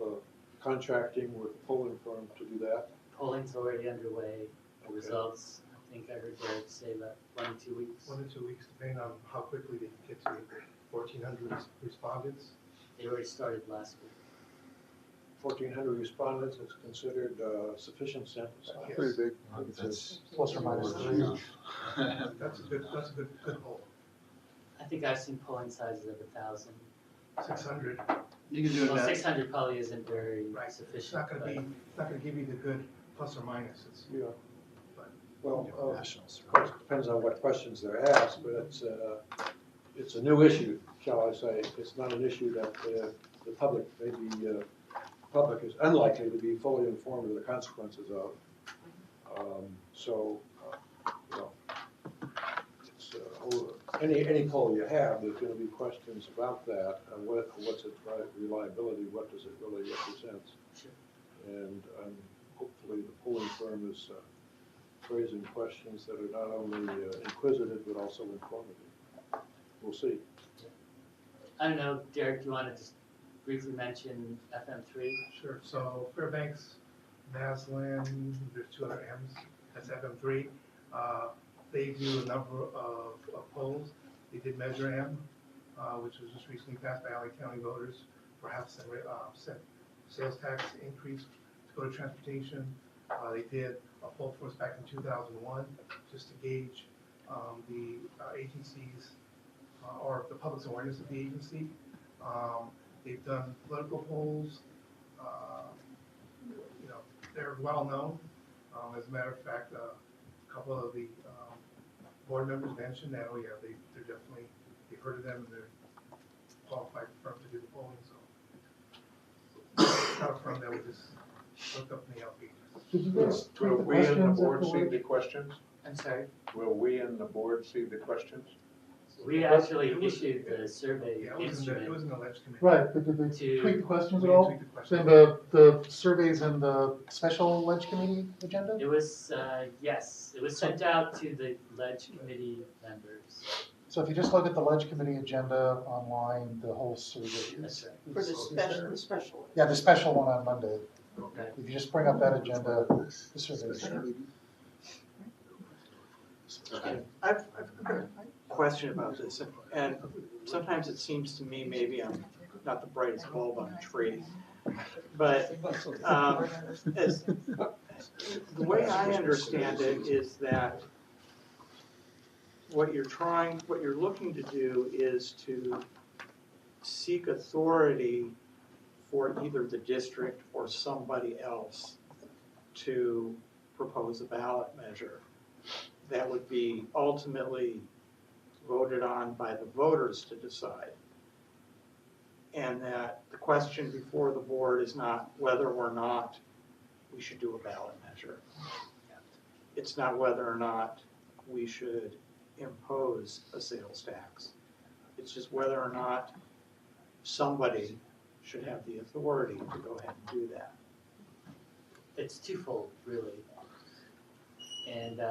[SPEAKER 18] contracting with a polling firm to do that.
[SPEAKER 11] Polling's already underway. The results, I think I heard Derek say about 1 to 2 weeks.
[SPEAKER 14] 1 to 2 weeks, depending on how quickly they can get to 1,400 respondents.
[SPEAKER 11] They already started last week.
[SPEAKER 18] 1,400 respondents is considered sufficient sample size.
[SPEAKER 14] Yes.
[SPEAKER 18] Pretty big.
[SPEAKER 4] That's plus or minus 3.
[SPEAKER 14] That's a good poll.
[SPEAKER 11] I think I've seen polling sizes of 1,000.
[SPEAKER 14] 600.
[SPEAKER 20] You can do it
[SPEAKER 11] Well,
[SPEAKER 20] now.
[SPEAKER 11] 600 probably isn't very
[SPEAKER 14] Right. It's
[SPEAKER 11] sufficient.
[SPEAKER 14] not gonna give you the good plus or minus.
[SPEAKER 18] Yeah.
[SPEAKER 14] But
[SPEAKER 18] Well, of course, it depends on what questions they're asked, but it's a new issue, shall I say. It's not an issue that the public public is unlikely to be fully informed of the consequences of. Any poll you have, there's going to be questions about that. What's its reliability? What does it really represent?
[SPEAKER 11] Sure.
[SPEAKER 18] And hopefully the polling firm is raising questions that are not only inquisitive but also informative. We'll see.
[SPEAKER 11] I don't know, Derek, do you want to just briefly mention FM3?
[SPEAKER 14] Sure. So Fairbanks, Maslin, there's 2 other M's. That's FM3. They do a number of polls. They did Measure M, which was just recently passed by LA County voters for half-cent sales tax increase to go to transportation. They did a poll for us back in 2001 just to gauge the agency's or the public's awareness of the agency. They've done political polls. They're well known. As a matter of fact, a couple of the board members mentioned that, oh yeah, they've heard of them and they're qualified firm to do the polling. So it's not a firm that would just look up in the LP.
[SPEAKER 4] Did you guys tweet
[SPEAKER 19] Will
[SPEAKER 4] the
[SPEAKER 19] we and the
[SPEAKER 4] questions
[SPEAKER 19] board see
[SPEAKER 4] afterwards?
[SPEAKER 19] the questions?
[SPEAKER 11] I'm sorry?
[SPEAKER 19] Will we and the board see the questions?
[SPEAKER 11] We actually issued the survey
[SPEAKER 14] Yeah, it
[SPEAKER 11] instrument.
[SPEAKER 14] was an alleged committee.
[SPEAKER 4] Right, but did they
[SPEAKER 11] To-
[SPEAKER 4] tweet the questions
[SPEAKER 14] We
[SPEAKER 4] at
[SPEAKER 14] didn't
[SPEAKER 4] all?
[SPEAKER 14] tweet the questions.
[SPEAKER 4] Then the surveys in the special ledge committee agenda?
[SPEAKER 11] It was, yes, it was sent out to the ledge committee members.
[SPEAKER 4] So if you just look at the ledge committee agenda online, the whole survey
[SPEAKER 11] That's
[SPEAKER 4] is.
[SPEAKER 11] right.
[SPEAKER 8] For the special.
[SPEAKER 4] Yeah, the special one on Monday.
[SPEAKER 11] Okay.
[SPEAKER 4] If you just bring up that agenda, the survey is there.
[SPEAKER 3] Okay.
[SPEAKER 21] I've got a question about this, and sometimes it seems to me maybe I'm not the brightest bulb on a tree, but the way I understand it is that what you're looking to do is to seek authority for either the district or somebody else to propose a ballot measure.
[SPEAKER 1] that would be ultimately voted on by the voters to decide. And that the question before the board is not whether or not we should do a ballot measure. It's not whether or not we should impose a sales tax. It's just whether or not somebody should have the authority to go ahead and do that.
[SPEAKER 11] It's twofold, really. And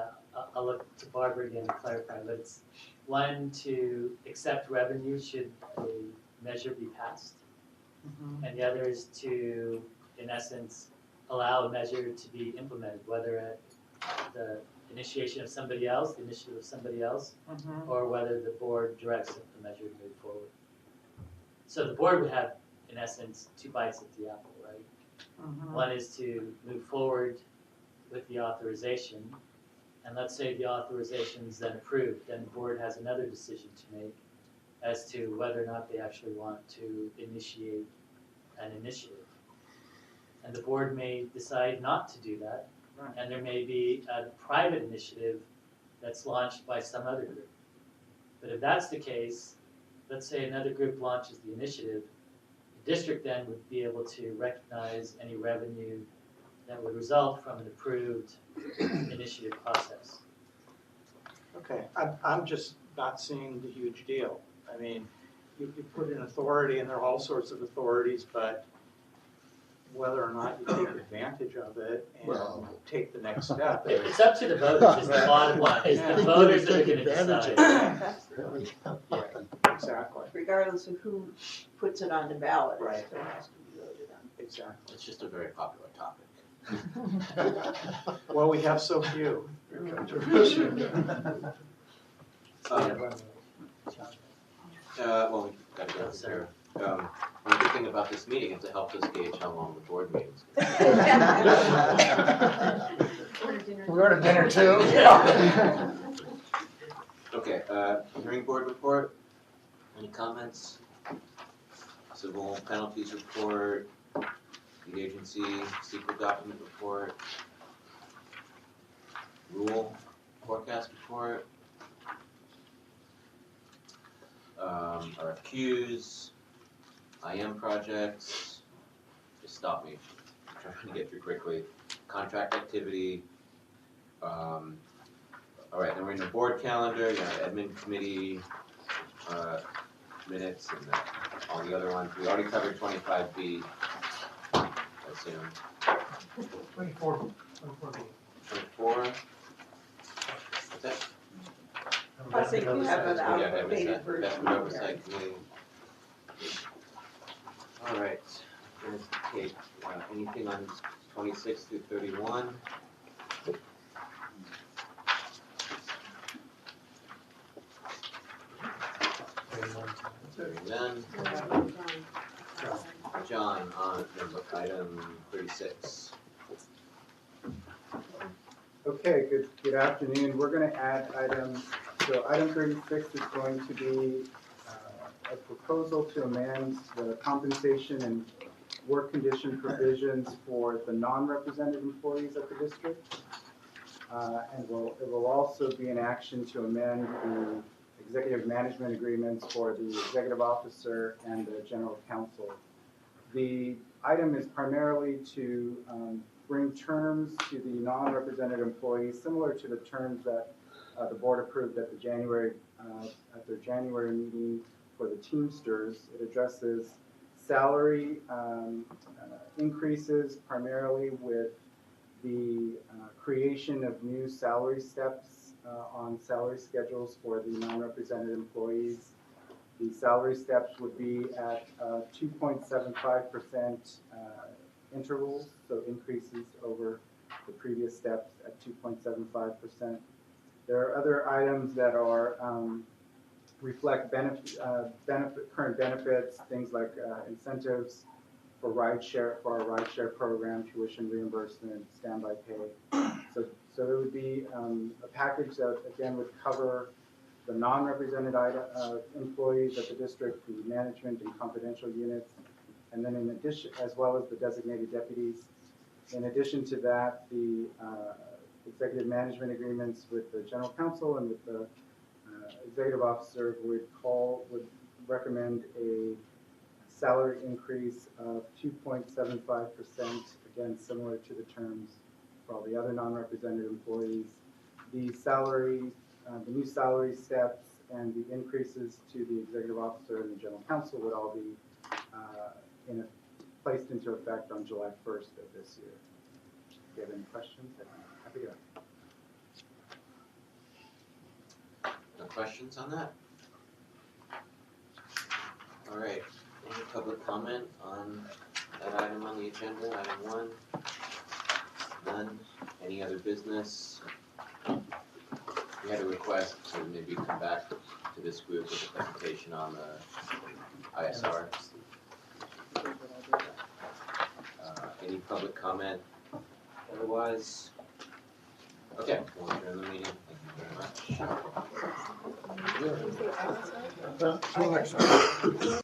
[SPEAKER 11] I'll look to Barbara again to clarify, but it's one, to accept revenue should a measure be passed. And the other is to, in essence, allow a measure to be implemented, whether at the initiation of somebody else, the initiative of somebody else, or whether the board directs the measure to move forward. So the board would have, in essence, two bites at the apple, right? One is to move forward with the authorization, and let's say the authorization is then approved, then the board has another decision to make as to whether or not they actually want to initiate an initiative. And the board may decide not to do that, and there may be a private initiative that's launched by some other group. But if that's the case, let's say another group launches the initiative, the district then would be able to recognize any revenue that would result from an approved initiative process.
[SPEAKER 1] Okay, I'm just not seeing the huge deal. I mean, you put in authority, and there are all sorts of authorities, but whether or not you take advantage of it and take the next step.
[SPEAKER 11] It's up to the voters, is the bottom line. It's the voters that are going to decide.
[SPEAKER 1] Yeah, exactly.
[SPEAKER 8] Regardless of who puts it on the ballot,
[SPEAKER 1] Right.
[SPEAKER 8] it still has to be voted on.
[SPEAKER 1] Exactly.
[SPEAKER 3] It's just a very popular topic.
[SPEAKER 1] Well, we have so few.
[SPEAKER 3] Well, we gotta go there. One good thing about this meeting is it helps us gauge how long the board meetings.
[SPEAKER 4] We're at dinner too.
[SPEAKER 3] Okay, hearing board report, any comments? Civil penalties report, the agency secret document report, rule forecast report, RFQs, IM projects, just stop me, I'm trying to get through quickly, contract activity, all right, then we're in the board calendar, you know, admin committee, minutes and all the other ones. We already covered 25B, I assume.
[SPEAKER 14] 24.
[SPEAKER 3] 24? What's that?
[SPEAKER 8] I think you have an
[SPEAKER 3] Yeah,
[SPEAKER 8] outdated version.
[SPEAKER 3] Investment oversight committee. All right, there's Kate. Anything on 26 through 31? None. John on item 36.
[SPEAKER 6] Okay, good afternoon. We're going to add so item 36 is going to be a proposal to amend the compensation and work condition provisions for the non-represented employees of the district. And it will also be an action to amend the executive management agreements for the executive officer and the general counsel. The item is primarily to bring terms to the non-represented employees similar to the terms that the board approved at their January meeting for the Teamsters. It addresses salary increases primarily with the creation of new salary steps on salary schedules for the non-represented employees. The salary steps would be at 2.75% intervals, so increases over the previous steps at 2.75%. There are other items that are reflect current benefits, things like incentives for our rideshare program, tuition reimbursement, standby pay. So there would be a package that again would cover the non-represented employees of the district, the management and confidential units, and then in addition, as well as the designated deputies. In addition to that, the executive management agreements with the general counsel and with the executive officer, would recommend a salary increase of 2.75%, again, similar to the terms for all the other non-represented employees. The new salary steps and the increases to the executive officer and the general counsel would all be placed into effect on July 1st of this year. If you have any questions, I'm happy to.
[SPEAKER 3] No questions on that? All right, any public comment on that item on the agenda, item 1? None. Any other business? We had a request to maybe come back to this group with a presentation on the ISR. Any public comment otherwise? Okay, we'll adjourn the meeting. Thank you very much.
[SPEAKER 5] Till next time.